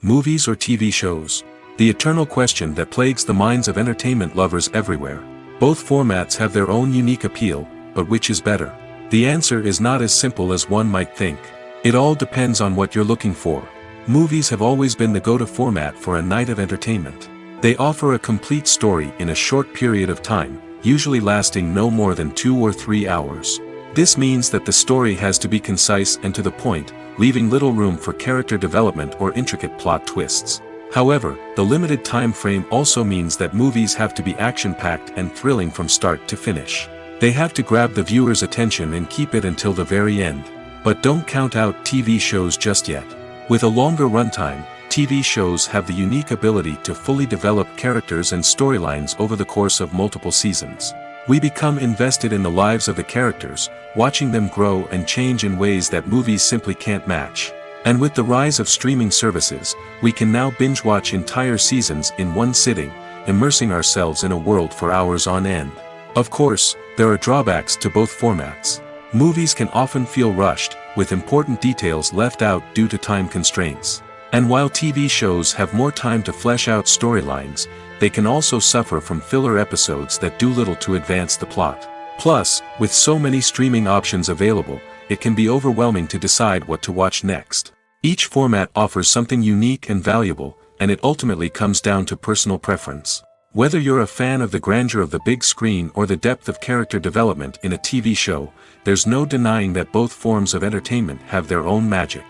Movies or TV shows? The eternal question that plagues the minds of entertainment lovers everywhere. Both formats have their own unique appeal, but which is better? The answer is not as simple as one might think. It all depends on what you're looking for. Movies have always been the go-to format for a night of entertainment. They offer a complete story in a short period of time, usually lasting no more than 2 or 3 hours. This means that the story has to be concise and to the point, leaving little room for character development or intricate plot twists. However, the limited time frame also means that movies have to be action-packed and thrilling from start to finish. They have to grab the viewer's attention and keep it until the very end. But don't count out TV shows just yet. With a longer runtime, TV shows have the unique ability to fully develop characters and storylines over the course of multiple seasons. We become invested in the lives of the characters, watching them grow and change in ways that movies simply can't match. And with the rise of streaming services, we can now binge-watch entire seasons in one sitting, immersing ourselves in a world for hours on end. Of course, there are drawbacks to both formats. Movies can often feel rushed, with important details left out due to time constraints. And while TV shows have more time to flesh out storylines, they can also suffer from filler episodes that do little to advance the plot. Plus, with so many streaming options available, it can be overwhelming to decide what to watch next. Each format offers something unique and valuable, and it ultimately comes down to personal preference. Whether you're a fan of the grandeur of the big screen or the depth of character development in a TV show, there's no denying that both forms of entertainment have their own magic.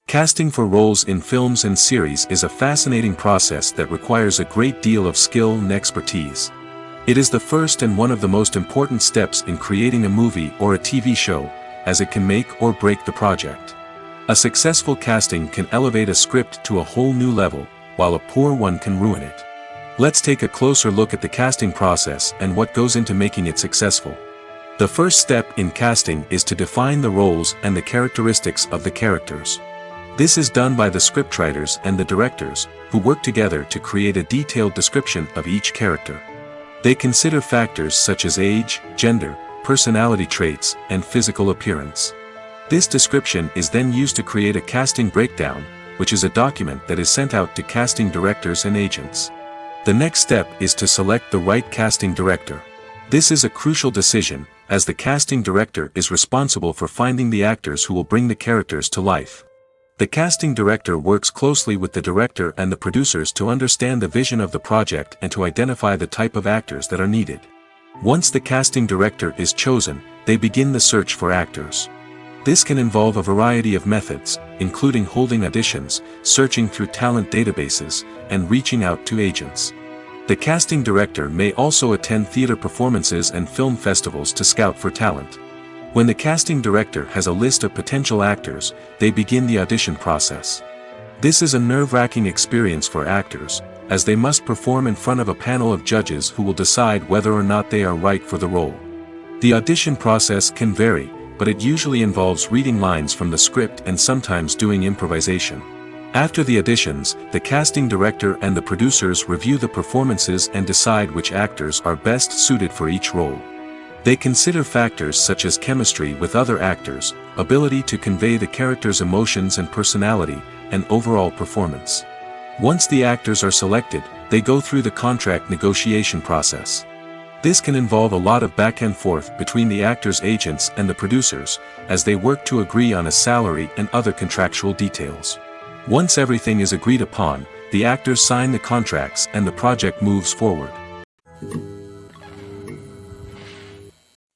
Casting for roles in films and series is a fascinating process that requires a great deal of skill and expertise. It is the first and one of the most important steps in creating a movie or a TV show, as it can make or break the project. A successful casting can elevate a script to a whole new level, while a poor one can ruin it. Let's take a closer look at the casting process and what goes into making it successful. The first step in casting is to define the roles and the characteristics of the characters. This is done by the scriptwriters and the directors, who work together to create a detailed description of each character. They consider factors such as age, gender, personality traits, and physical appearance. This description is then used to create a casting breakdown, which is a document that is sent out to casting directors and agents. The next step is to select the right casting director. This is a crucial decision, as the casting director is responsible for finding the actors who will bring the characters to life. The casting director works closely with the director and the producers to understand the vision of the project and to identify the type of actors that are needed. Once the casting director is chosen, they begin the search for actors. This can involve a variety of methods, including holding auditions, searching through talent databases, and reaching out to agents. The casting director may also attend theater performances and film festivals to scout for talent. When the casting director has a list of potential actors, they begin the audition process. This is a nerve-wracking experience for actors, as they must perform in front of a panel of judges who will decide whether or not they are right for the role. The audition process can vary, but it usually involves reading lines from the script and sometimes doing improvisation. After the auditions, the casting director and the producers review the performances and decide which actors are best suited for each role. They consider factors such as chemistry with other actors, ability to convey the character's emotions and personality, and overall performance. Once the actors are selected, they go through the contract negotiation process. This can involve a lot of back and forth between the actors' agents and the producers, as they work to agree on a salary and other contractual details. Once everything is agreed upon, the actors sign the contracts and the project moves forward.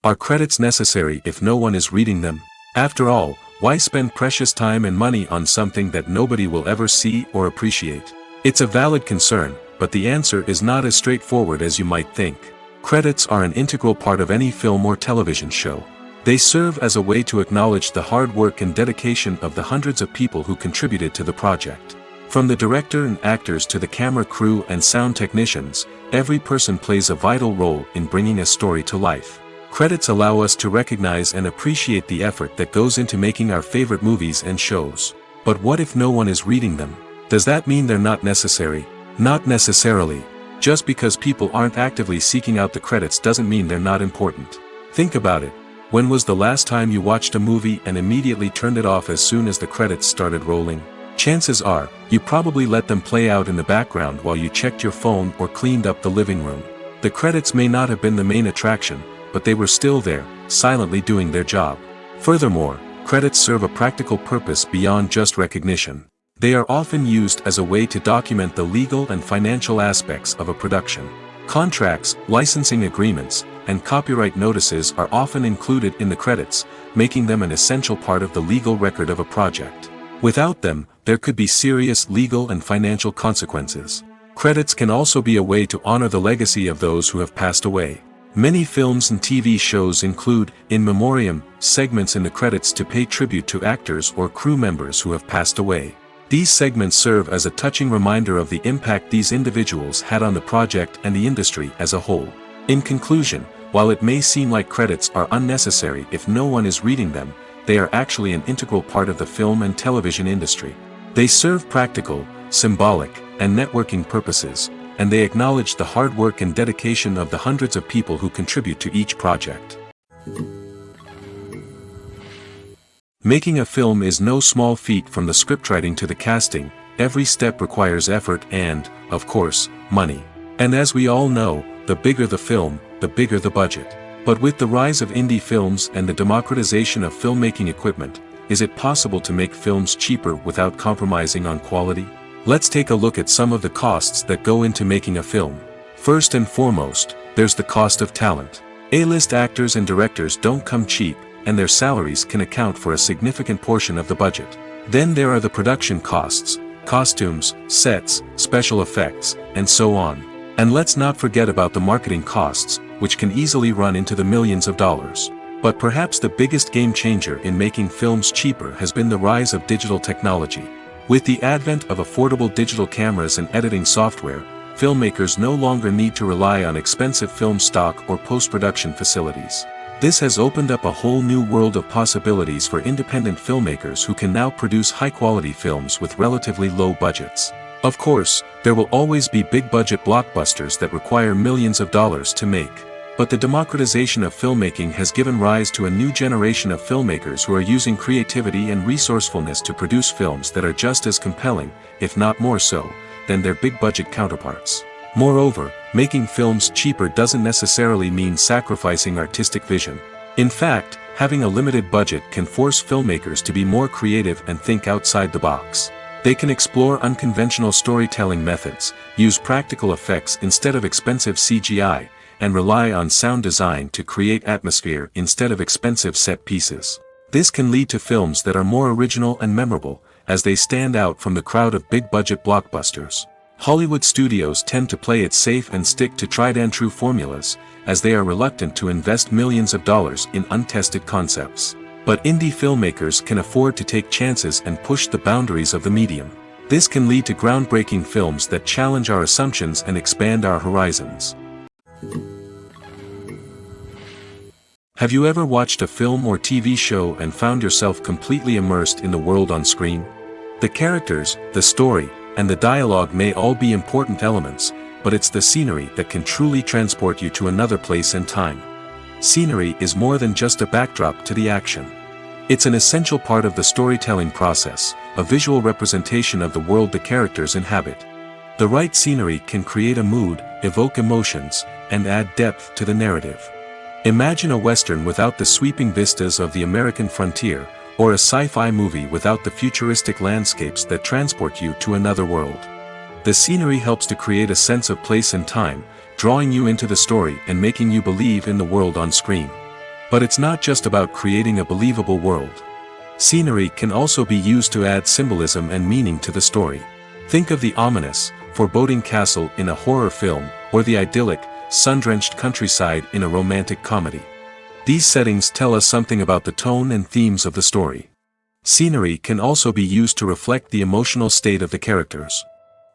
Are credits necessary if no one is reading them? After all, Why spend precious time and money on something that nobody will ever see or appreciate? It's a valid concern, but the answer is not as straightforward as you might think. Credits are an integral part of any film or television show. They serve as a way to acknowledge the hard work and dedication of the hundreds of people who contributed to the project. From the director and actors to the camera crew and sound technicians, every person plays a vital role in bringing a story to life. Credits allow us to recognize and appreciate the effort that goes into making our favorite movies and shows. But what if no one is reading them? Does that mean they're not necessary? Not necessarily. Just because people aren't actively seeking out the credits doesn't mean they're not important. Think about it. When was the last time you watched a movie and immediately turned it off as soon as the credits started rolling? Chances are, you probably let them play out in the background while you checked your phone or cleaned up the living room. The credits may not have been the main attraction, but they were still there, silently doing their job. Furthermore, credits serve a practical purpose beyond just recognition. They are often used as a way to document the legal and financial aspects of a production. Contracts, licensing agreements, and copyright notices are often included in the credits, making them an essential part of the legal record of a project. Without them, there could be serious legal and financial consequences. Credits can also be a way to honor the legacy of those who have passed away. Many films and TV shows include, in memoriam, segments in the credits to pay tribute to actors or crew members who have passed away. These segments serve as a touching reminder of the impact these individuals had on the project and the industry as a whole. In conclusion, while it may seem like credits are unnecessary if no one is reading them, they are actually an integral part of the film and television industry. They serve practical, symbolic, and networking purposes, and they acknowledge the hard work and dedication of the hundreds of people who contribute to each project. Making a film is no small feat. From the scriptwriting to the casting, every step requires effort and, of course, money. And as we all know, the bigger the film, the bigger the budget. But with the rise of indie films and the democratization of filmmaking equipment, is it possible to make films cheaper without compromising on quality? Let's take a look at some of the costs that go into making a film. First and foremost, there's the cost of talent. A-list actors and directors don't come cheap, and their salaries can account for a significant portion of the budget. Then there are the production costs, costumes, sets, special effects, and so on. And let's not forget about the marketing costs, which can easily run into the millions of dollars. But perhaps the biggest game changer in making films cheaper has been the rise of digital technology. With the advent of affordable digital cameras and editing software, filmmakers no longer need to rely on expensive film stock or post-production facilities. This has opened up a whole new world of possibilities for independent filmmakers who can now produce high-quality films with relatively low budgets. Of course, there will always be big-budget blockbusters that require millions of dollars to make. But the democratization of filmmaking has given rise to a new generation of filmmakers who are using creativity and resourcefulness to produce films that are just as compelling, if not more so, than their big-budget counterparts. Moreover, making films cheaper doesn't necessarily mean sacrificing artistic vision. In fact, having a limited budget can force filmmakers to be more creative and think outside the box. They can explore unconventional storytelling methods, use practical effects instead of expensive CGI, and rely on sound design to create atmosphere instead of expensive set pieces. This can lead to films that are more original and memorable, as they stand out from the crowd of big-budget blockbusters. Hollywood studios tend to play it safe and stick to tried-and-true formulas, as they are reluctant to invest millions of dollars in untested concepts. But indie filmmakers can afford to take chances and push the boundaries of the medium. This can lead to groundbreaking films that challenge our assumptions and expand our horizons. Have you ever watched a film or TV show and found yourself completely immersed in the world on screen? The characters, the story, and the dialogue may all be important elements, but it's the scenery that can truly transport you to another place and time. Scenery is more than just a backdrop to the action. It's an essential part of the storytelling process, a visual representation of the world the characters inhabit. The right scenery can create a mood, evoke emotions, and add depth to the narrative. Imagine a Western without the sweeping vistas of the American frontier, or a sci-fi movie without the futuristic landscapes that transport you to another world. The scenery helps to create a sense of place and time, drawing you into the story and making you believe in the world on screen. But it's not just about creating a believable world. Scenery can also be used to add symbolism and meaning to the story. Think of the ominous, foreboding castle in a horror film, or the idyllic, sun-drenched countryside in a romantic comedy. These settings tell us something about the tone and themes of the story. Scenery can also be used to reflect the emotional state of the characters.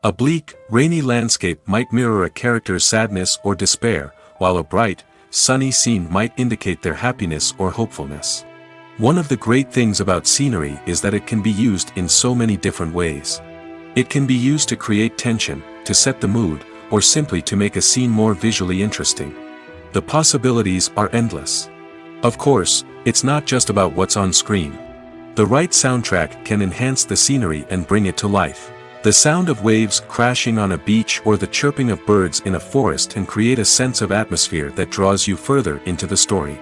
A bleak, rainy landscape might mirror a character's sadness or despair, while a bright, sunny scene might indicate their happiness or hopefulness. One of the great things about scenery is that it can be used in so many different ways. It can be used to create tension, to set the mood, or simply to make a scene more visually interesting. The possibilities are endless. Of course, it's not just about what's on screen. The right soundtrack can enhance the scenery and bring it to life. The sound of waves crashing on a beach or the chirping of birds in a forest can create a sense of atmosphere that draws you further into the story.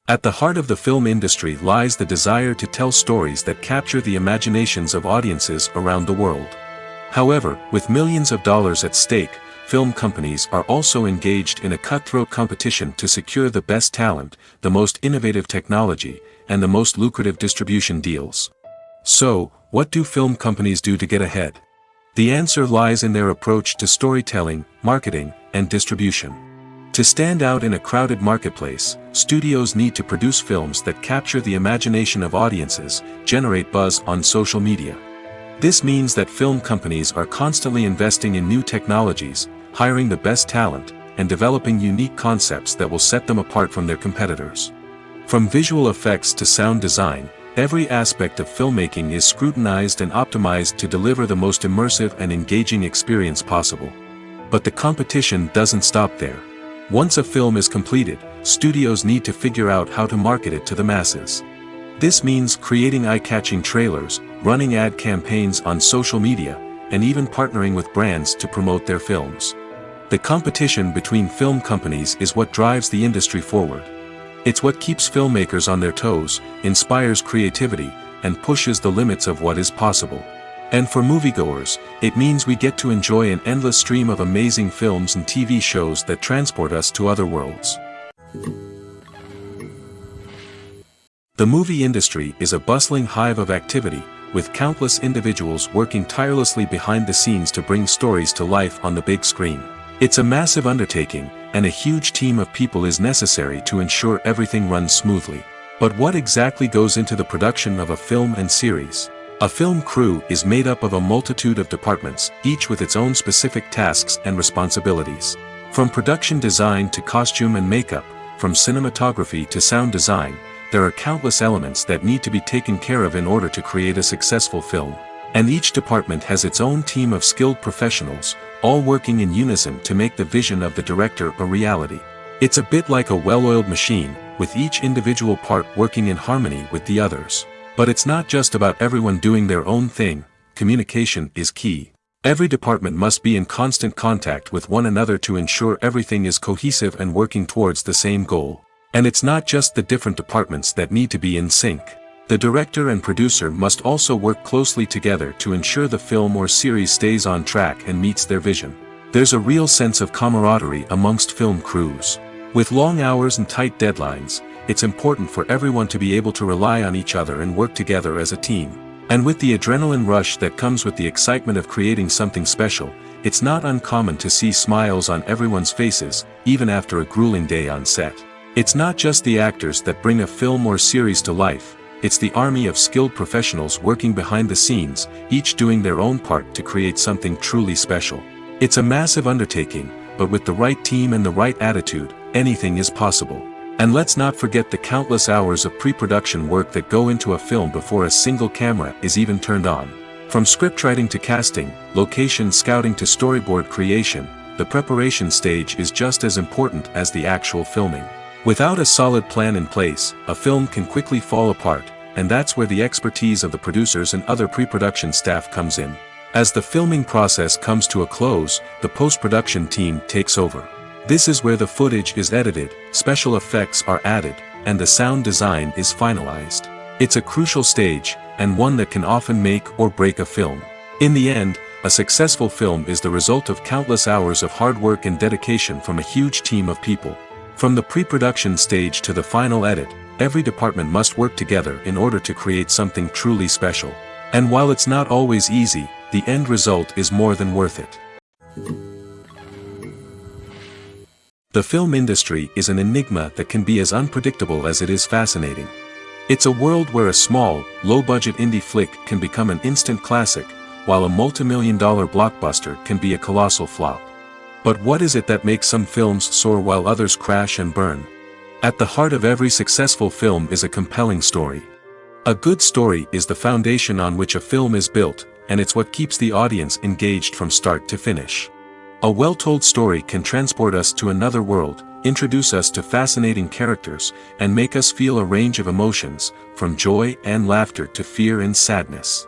At the heart of the film industry lies the desire to tell stories that capture the imaginations of audiences around the world. However, with millions of dollars at stake, film companies are also engaged in a cutthroat competition to secure the best talent, the most innovative technology, and the most lucrative distribution deals. So, what do film companies do to get ahead? The answer lies in their approach to storytelling, marketing, and distribution. To stand out in a crowded marketplace, studios need to produce films that capture the imagination of audiences, generate buzz on social media. This means that film companies are constantly investing in new technologies, hiring the best talent, and developing unique concepts that will set them apart from their competitors. From visual effects to sound design, every aspect of filmmaking is scrutinized and optimized to deliver the most immersive and engaging experience possible. But the competition doesn't stop there. Once a film is completed, studios need to figure out how to market it to the masses. This means creating eye-catching trailers, running ad campaigns on social media, and even partnering with brands to promote their films. The competition between film companies is what drives the industry forward. It's what keeps filmmakers on their toes, inspires creativity, and pushes the limits of what is possible. And for moviegoers, it means we get to enjoy an endless stream of amazing films and TV shows that transport us to other worlds. The movie industry is a bustling hive of activity, with countless individuals working tirelessly behind the scenes to bring stories to life on the big screen. It's a massive undertaking, and a huge team of people is necessary to ensure everything runs smoothly. But what exactly goes into the production of a film and series? A film crew is made up of a multitude of departments, each with its own specific tasks and responsibilities. From production design to costume and makeup, from cinematography to sound design, there are countless elements that need to be taken care of in order to create a successful film. And each department has its own team of skilled professionals, all working in unison to make the vision of the director a reality. It's a bit like a well-oiled machine, with each individual part working in harmony with the others. But it's not just about everyone doing their own thing. Communication is key. Every department must be in constant contact with one another to ensure everything is cohesive and working towards the same goal. And it's not just the different departments that need to be in sync. The director and producer must also work closely together to ensure the film or series stays on track and meets their vision. There's a real sense of camaraderie amongst film crews. With long hours and tight deadlines, it's important for everyone to be able to rely on each other and work together as a team. And with the adrenaline rush that comes with the excitement of creating something special, it's not uncommon to see smiles on everyone's faces, even after a grueling day on set. It's not just the actors that bring a film or series to life. It's the army of skilled professionals working behind the scenes, each doing their own part to create something truly special. It's a massive undertaking, but with the right team and the right attitude, anything is possible. And let's not forget the countless hours of pre-production work that go into a film before a single camera is even turned on. From scriptwriting to casting, location scouting to storyboard creation, the preparation stage is just as important as the actual filming. Without a solid plan in place, a film can quickly fall apart, and that's where the expertise of the producers and other pre-production staff comes in. As the filming process comes to a close, the post-production team takes over. This is where the footage is edited, special effects are added, and the sound design is finalized. It's a crucial stage, and one that can often make or break a film. In the end, a successful film is the result of countless hours of hard work and dedication from a huge team of people. From the pre-production stage to the final edit, every department must work together in order to create something truly special. And while it's not always easy, the end result is more than worth it. The film industry is an enigma that can be as unpredictable as it is fascinating. It's a world where a small, low-budget indie flick can become an instant classic, while a multi-million-dollar blockbuster can be a colossal flop. But what is it that makes some films soar while others crash and burn? At the heart of every successful film is a compelling story. A good story is the foundation on which a film is built, and it's what keeps the audience engaged from start to finish. A well-told story can transport us to another world, introduce us to fascinating characters, and make us feel a range of emotions, from joy and laughter to fear and sadness.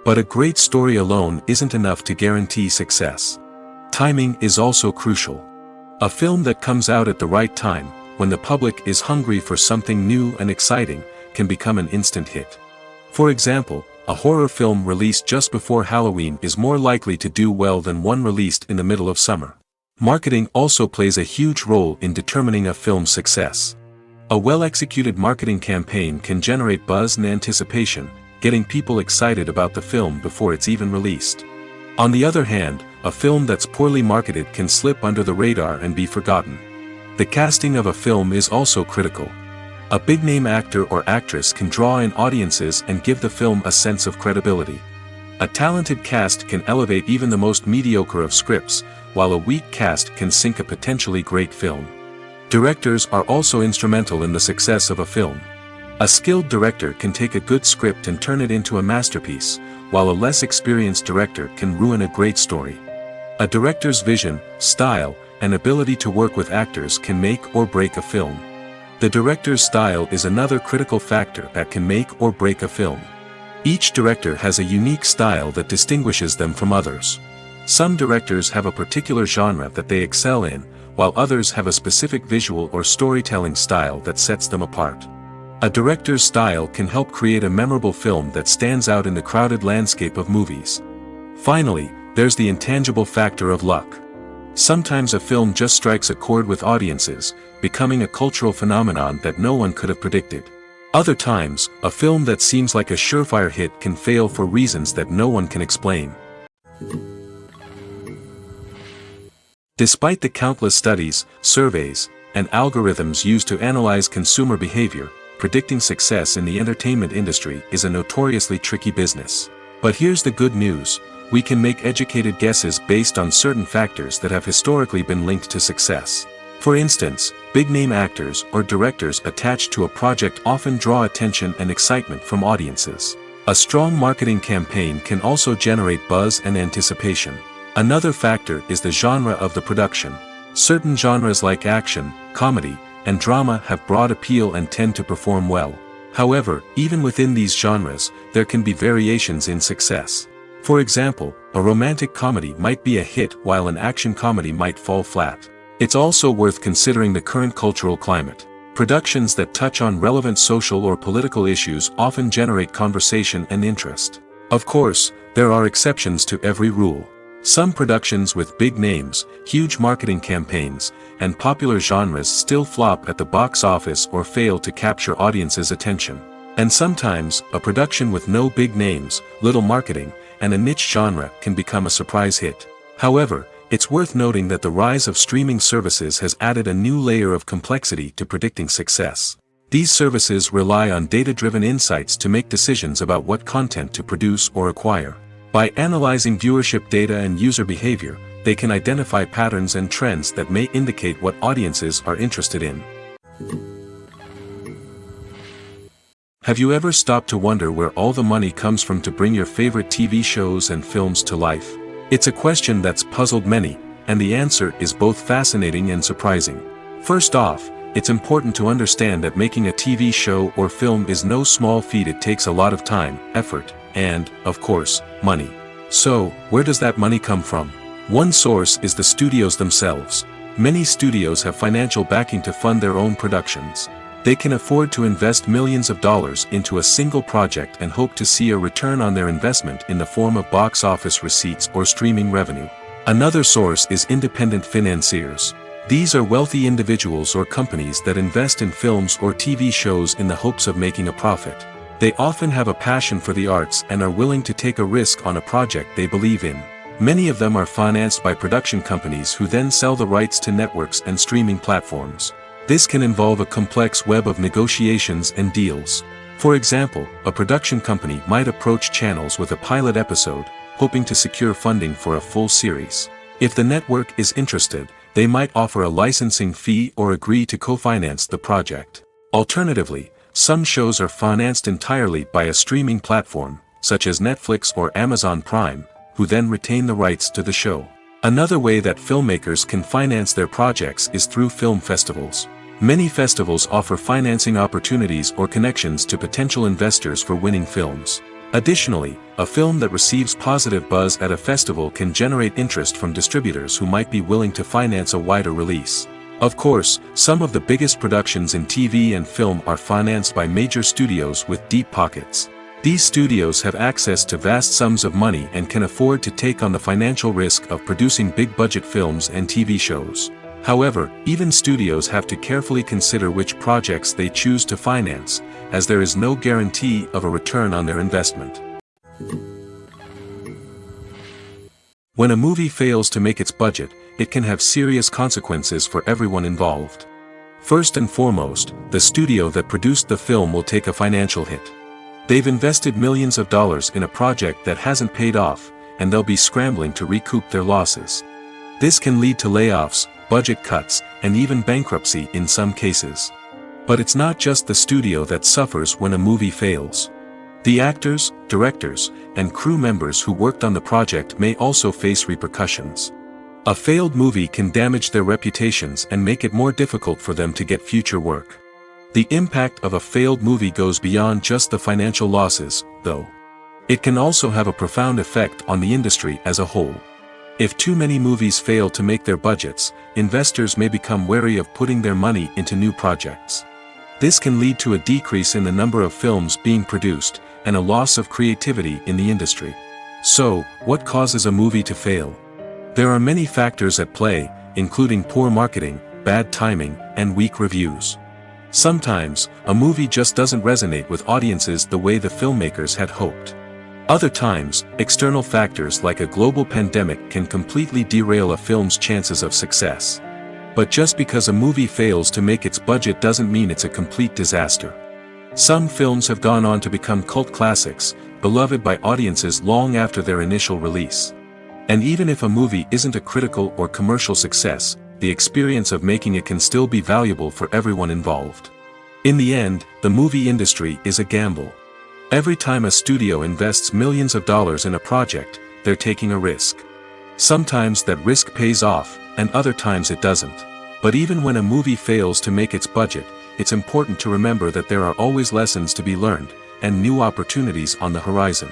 But a great story alone isn't enough to guarantee success. Timing is also crucial. A film that comes out at the right time, when the public is hungry for something new and exciting, can become an instant hit. For example, a horror film released just before Halloween is more likely to do well than one released in the middle of summer. Marketing also plays a huge role in determining a film's success. A well-executed marketing campaign can generate buzz and anticipation, getting people excited about the film before it's even released. On the other hand, a film that's poorly marketed can slip under the radar and be forgotten. The casting of a film is also critical. A big-name actor or actress can draw in audiences and give the film a sense of credibility. A talented cast can elevate even the most mediocre of scripts, while a weak cast can sink a potentially great film. Directors are also instrumental in the success of a film. A skilled director can take a good script and turn it into a masterpiece, while a less experienced director can ruin a great story. A director's vision, style, and ability to work with actors can make or break a film. The director's style is another critical factor that can make or break a film. Each director has a unique style that distinguishes them from others. Some directors have a particular genre that they excel in, while others have a specific visual or storytelling style that sets them apart. A director's style can help create a memorable film that stands out in the crowded landscape of movies. Finally, there's the intangible factor of luck. Sometimes a film just strikes a chord with audiences, becoming a cultural phenomenon that no one could have predicted. Other times, a film that seems like a surefire hit can fail for reasons that no one can explain. Despite the countless studies, surveys, and algorithms used to analyze consumer behavior, predicting success in the entertainment industry is a notoriously tricky business. But here's the good news: we can make educated guesses based on certain factors that have historically been linked to success. For instance, big-name actors or directors attached to a project often draw attention and excitement from audiences. A strong marketing campaign can also generate buzz and anticipation. Another factor is the genre of the production. Certain genres like action, comedy, and drama have broad appeal and tend to perform well. However, even within these genres, there can be variations in success. For example, a romantic comedy might be a hit while an action comedy might fall flat. It's also worth considering the current cultural climate. Productions that touch on relevant social or political issues often generate conversation and interest. Of course, there are exceptions to every rule. Some productions with big names, huge marketing campaigns, and popular genres still flop at the box office or fail to capture audiences' attention. And sometimes, a production with no big names, little marketing, and a niche genre can become a surprise hit. However, it's worth noting that the rise of streaming services has added a new layer of complexity to predicting success. These services rely on data-driven insights to make decisions about what content to produce or acquire. By analyzing viewership data and user behavior, they can identify patterns and trends that may indicate what audiences are interested in. Have you ever stopped to wonder where all the money comes from to bring your favorite TV shows and films to life? It's a question that's puzzled many, and the answer is both fascinating and surprising. First off, it's important to understand that making a TV show or film is no small feat. It takes a lot of time, effort, and, of course, money. So, where does that money come from? One source is the studios themselves. Many studios have financial backing to fund their own productions. They can afford to invest millions of dollars into a single project and hope to see a return on their investment in the form of box office receipts or streaming revenue. Another source is independent financiers. These are wealthy individuals or companies that invest in films or TV shows in the hopes of making a profit. They often have a passion for the arts and are willing to take a risk on a project they believe in. Many of them are financed by production companies who then sell the rights to networks and streaming platforms. This can involve a complex web of negotiations and deals. For example, a production company might approach channels with a pilot episode, hoping to secure funding for a full series. If the network is interested, they might offer a licensing fee or agree to co-finance the project. Alternatively, some shows are financed entirely by a streaming platform, such as Netflix or Amazon Prime, who then retain the rights to the show. Another way that filmmakers can finance their projects is through film festivals. Many festivals offer financing opportunities or connections to potential investors for winning films. Additionally, a film that receives positive buzz at a festival can generate interest from distributors who might be willing to finance a wider release. Of course, some of the biggest productions in TV and film are financed by major studios with deep pockets. These studios have access to vast sums of money and can afford to take on the financial risk of producing big-budget films and TV shows. However, even studios have to carefully consider which projects they choose to finance, as there is no guarantee of a return on their investment. When a movie fails to make its budget, it can have serious consequences for everyone involved. First and foremost, the studio that produced the film will take a financial hit. They've invested millions of dollars in a project that hasn't paid off, and they'll be scrambling to recoup their losses. This can lead to layoffs, budget cuts, and even bankruptcy in some cases. But it's not just the studio that suffers when a movie fails. The actors, directors, and crew members who worked on the project may also face repercussions. A failed movie can damage their reputations and make it more difficult for them to get future work. The impact of a failed movie goes beyond just the financial losses, though. It can also have a profound effect on the industry as a whole. If too many movies fail to make their budgets, investors may become wary of putting their money into new projects. This can lead to a decrease in the number of films being produced, and a loss of creativity in the industry. So, what causes a movie to fail? There are many factors at play, including poor marketing, bad timing, and weak reviews. Sometimes, a movie just doesn't resonate with audiences the way the filmmakers had hoped. Other times, external factors like a global pandemic can completely derail a film's chances of success. But just because a movie fails to make its budget doesn't mean it's a complete disaster. Some films have gone on to become cult classics, beloved by audiences long after their initial release. And even if a movie isn't a critical or commercial success, the experience of making it can still be valuable for everyone involved. In the end, the movie industry is a gamble. Every time a studio invests millions of dollars in a project, they're taking a risk. Sometimes that risk pays off, and other times it doesn't. But even when a movie fails to make its budget, it's important to remember that there are always lessons to be learned, and new opportunities on the horizon.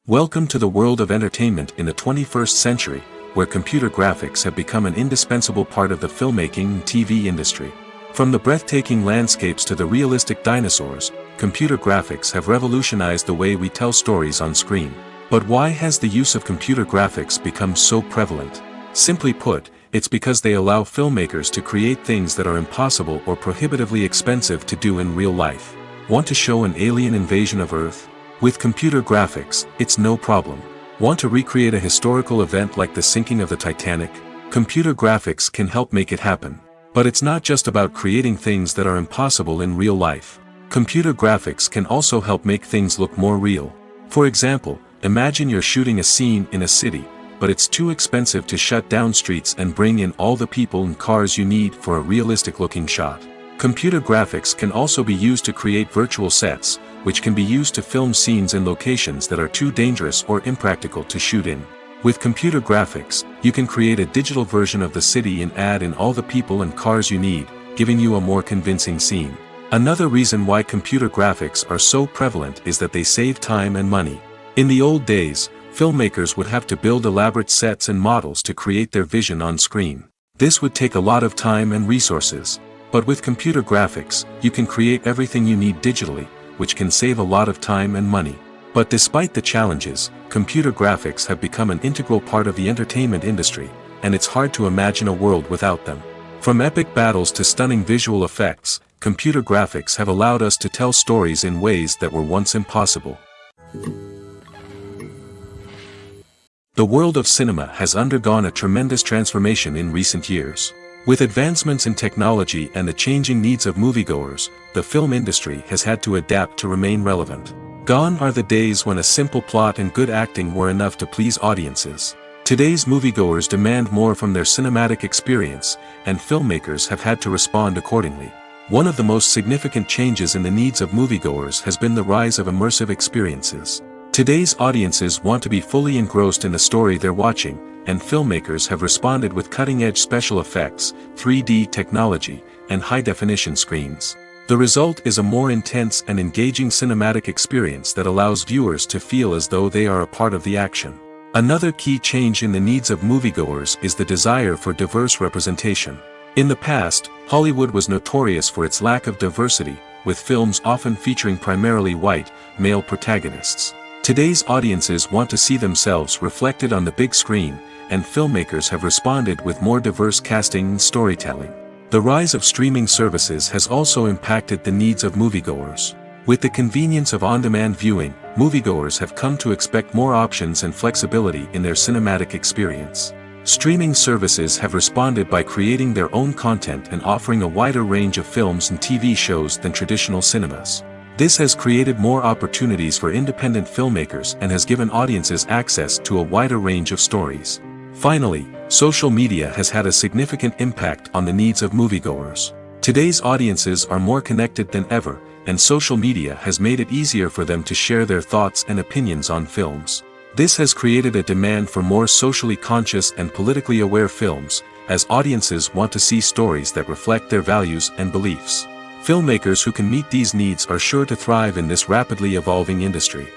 Welcome to the world of entertainment in the 21st century, where computer graphics have become an indispensable part of the filmmaking and TV industry. From the breathtaking landscapes to the realistic dinosaurs, computer graphics have revolutionized the way we tell stories on screen. But why has the use of computer graphics become so prevalent? Simply put, it's because they allow filmmakers to create things that are impossible or prohibitively expensive to do in real life. Want to show an alien invasion of Earth? With computer graphics, it's no problem. Want to recreate a historical event like the sinking of the Titanic? Computer graphics can help make it happen. But it's not just about creating things that are impossible in real life. Computer graphics can also help make things look more real. For example, imagine you're shooting a scene in a city, but it's too expensive to shut down streets and bring in all the people and cars you need for a realistic-looking shot. Computer graphics can also be used to create virtual sets, which can be used to film scenes in locations that are too dangerous or impractical to shoot in. With computer graphics, you can create a digital version of the city and add in all the people and cars you need, giving you a more convincing scene. Another reason why computer graphics are so prevalent is that they save time and money. In the old days, filmmakers would have to build elaborate sets and models to create their vision on screen. This would take a lot of time and resources. But with computer graphics, you can create everything you need digitally, which can save a lot of time and money. But despite the challenges, computer graphics have become an integral part of the entertainment industry, and it's hard to imagine a world without them. From epic battles to stunning visual effects, computer graphics have allowed us to tell stories in ways that were once impossible. The world of cinema has undergone a tremendous transformation in recent years. With advancements in technology and the changing needs of moviegoers, the film industry has had to adapt to remain relevant. Gone are the days when a simple plot and good acting were enough to please audiences. Today's moviegoers demand more from their cinematic experience, and filmmakers have had to respond accordingly. One of the most significant changes in the needs of moviegoers has been the rise of immersive experiences. Today's audiences want to be fully engrossed in the story they're watching, and filmmakers have responded with cutting-edge special effects, 3D technology, and high-definition screens. The result is a more intense and engaging cinematic experience that allows viewers to feel as though they are a part of the action. Another key change in the needs of moviegoers is the desire for diverse representation. In the past, Hollywood was notorious for its lack of diversity, with films often featuring primarily white, male protagonists. Today's audiences want to see themselves reflected on the big screen, and filmmakers have responded with more diverse casting and storytelling. The rise of streaming services has also impacted the needs of moviegoers. With the convenience of on-demand viewing, moviegoers have come to expect more options and flexibility in their cinematic experience. Streaming services have responded by creating their own content and offering a wider range of films and TV shows than traditional cinemas. This has created more opportunities for independent filmmakers and has given audiences access to a wider range of stories. Finally, social media has had a significant impact on the needs of moviegoers. Today's audiences are more connected than ever, and social media has made it easier for them to share their thoughts and opinions on films. This has created a demand for more socially conscious and politically aware films, as audiences want to see stories that reflect their values and beliefs. Filmmakers who can meet these needs are sure to thrive in this rapidly evolving industry.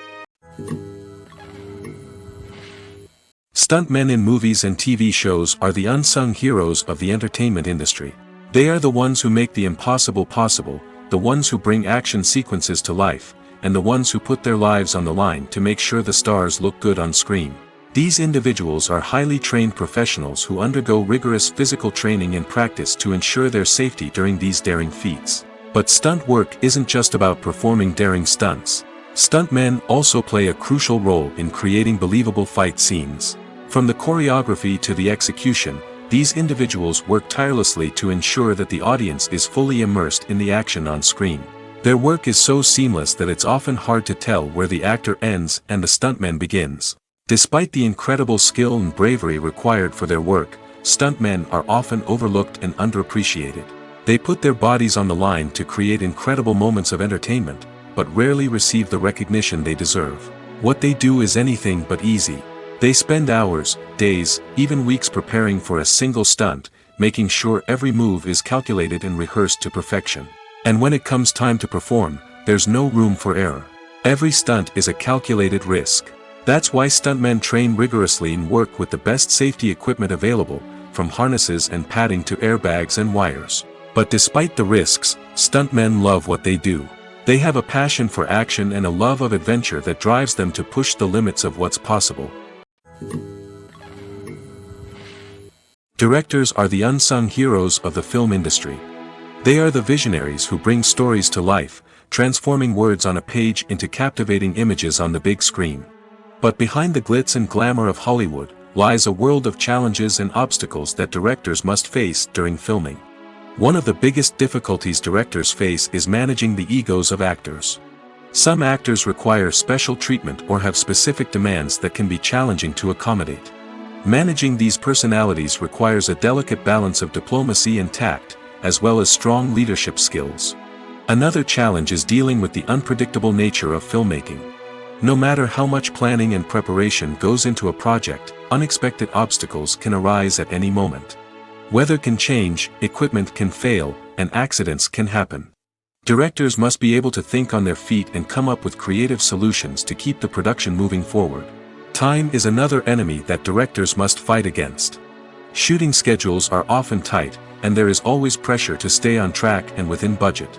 Stuntmen in movies and TV shows are the unsung heroes of the entertainment industry. They are the ones who make the impossible possible, the ones who bring action sequences to life, and the ones who put their lives on the line to make sure the stars look good on screen. These individuals are highly trained professionals who undergo rigorous physical training and practice to ensure their safety during these daring feats. But stunt work isn't just about performing daring stunts. Stuntmen also play a crucial role in creating believable fight scenes. From the choreography to the execution, these individuals work tirelessly to ensure that the audience is fully immersed in the action on screen. Their work is so seamless that it's often hard to tell where the actor ends and the stuntman begins. Despite the incredible skill and bravery required for their work, stuntmen are often overlooked and underappreciated. They put their bodies on the line to create incredible moments of entertainment, but rarely receive the recognition they deserve. What they do is anything but easy. They spend hours, days, even weeks preparing for a single stunt, making sure every move is calculated and rehearsed to perfection. And when it comes time to perform, there's no room for error. Every stunt is a calculated risk. That's why stuntmen train rigorously and work with the best safety equipment available, from harnesses and padding to airbags and wires. But despite the risks, stuntmen love what they do. They have a passion for action and a love of adventure that drives them to push the limits of what's possible. Directors are the unsung heroes of the film industry. They are the visionaries who bring stories to life, transforming words on a page into captivating images on the big screen. But behind the glitz and glamour of Hollywood, lies a world of challenges and obstacles that directors must face during filming. One of the biggest difficulties directors face is managing the egos of actors. Some actors require special treatment or have specific demands that can be challenging to accommodate. Managing these personalities requires a delicate balance of diplomacy and tact, as well as strong leadership skills. Another challenge is dealing with the unpredictable nature of filmmaking. No matter how much planning and preparation goes into a project, unexpected obstacles can arise at any moment. Weather can change, equipment can fail, and accidents can happen. Directors must be able to think on their feet and come up with creative solutions to keep the production moving forward. Time is another enemy that directors must fight against. Shooting schedules are often tight, and there is always pressure to stay on track and within budget.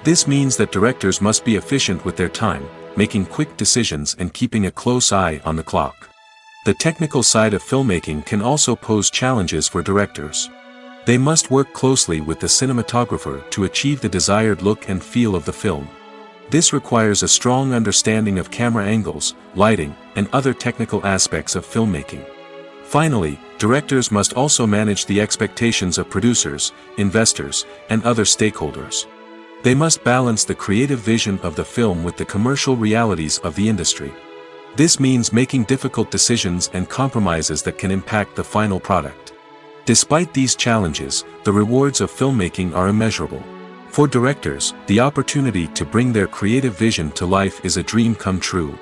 This means that directors must be efficient with their time, making quick decisions and keeping a close eye on the clock. The technical side of filmmaking can also pose challenges for directors. They must work closely with the cinematographer to achieve the desired look and feel of the film. This requires a strong understanding of camera angles, lighting, and other technical aspects of filmmaking. Finally, directors must also manage the expectations of producers, investors, and other stakeholders. They must balance the creative vision of the film with the commercial realities of the industry. This means making difficult decisions and compromises that can impact the final product. Despite these challenges, the rewards of filmmaking are immeasurable. For directors, the opportunity to bring their creative vision to life is a dream come true.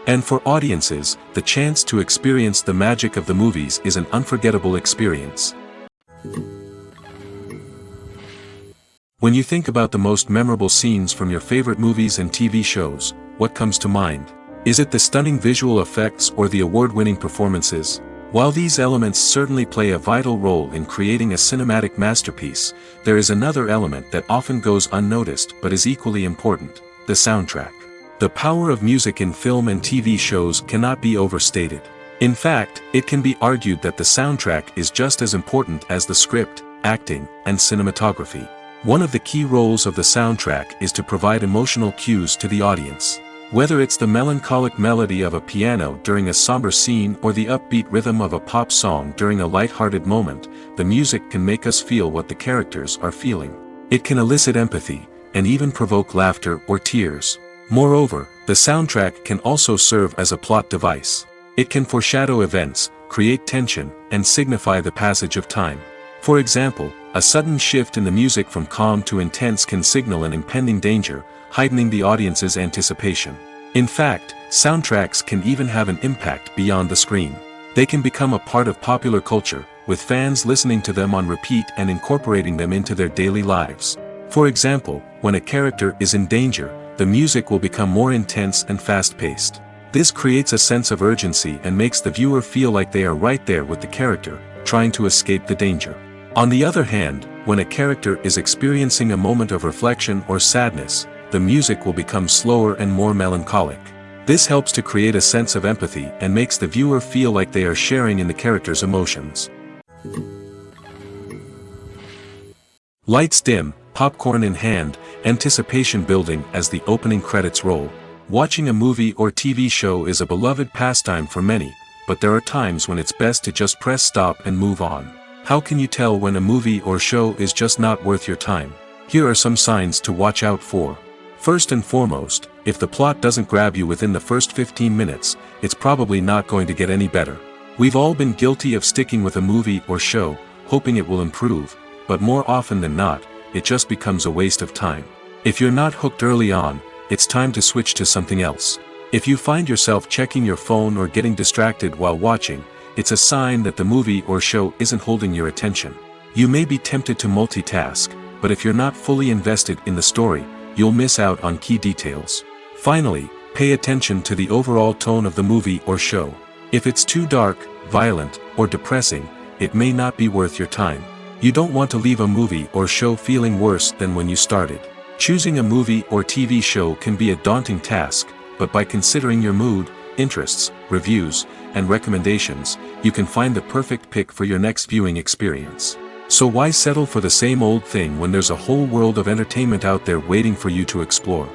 And for audiences, the chance to experience the magic of the movies is an unforgettable experience. When you think about the most memorable scenes from your favorite movies and TV shows, what comes to mind? Is it the stunning visual effects or the award-winning performances? While these elements certainly play a vital role in creating a cinematic masterpiece, there is another element that often goes unnoticed but is equally important: the soundtrack. The power of music in film and TV shows cannot be overstated. In fact, it can be argued that the soundtrack is just as important as the script, acting, and cinematography. One of the key roles of the soundtrack is to provide emotional cues to the audience. Whether it's the melancholic melody of a piano during a somber scene or the upbeat rhythm of a pop song during a light-hearted moment, the music can make us feel what the characters are feeling. It can elicit empathy, and even provoke laughter or tears. Moreover, the soundtrack can also serve as a plot device. It can foreshadow events, create tension, and signify the passage of time. For example, a sudden shift in the music from calm to intense can signal an impending danger, heightening the audience's anticipation. In fact, soundtracks can even have an impact beyond the screen. They can become a part of popular culture, with fans listening to them on repeat and incorporating them into their daily lives. For example, when a character is in danger, the music will become more intense and fast-paced. This creates a sense of urgency and makes the viewer feel like they are right there with the character, trying to escape the danger. On the other hand, when a character is experiencing a moment of reflection or sadness, the music will become slower and more melancholic. This helps to create a sense of empathy and makes the viewer feel like they are sharing in the character's emotions. Lights dim, popcorn in hand, anticipation building as the opening credits roll. Watching a movie or TV show is a beloved pastime for many, but there are times when it's best to just press stop and move on. How can you tell when a movie or show is just not worth your time? Here are some signs to watch out for. First and foremost, if the plot doesn't grab you within the first 15 minutes, it's probably not going to get any better. We've all been guilty of sticking with a movie or show, hoping it will improve, but more often than not, it just becomes a waste of time. If you're not hooked early on, it's time to switch to something else. If you find yourself checking your phone or getting distracted while watching, it's a sign that the movie or show isn't holding your attention. You may be tempted to multitask, but if you're not fully invested in the story, you'll miss out on key details. Finally, pay attention to the overall tone of the movie or show. If it's too dark, violent, or depressing, it may not be worth your time. You don't want to leave a movie or show feeling worse than when you started. Choosing a movie or TV show can be a daunting task, but by considering your mood, interests, reviews, and recommendations, you can find the perfect pick for your next viewing experience. So why settle for the same old thing when there's a whole world of entertainment out there waiting for you to explore?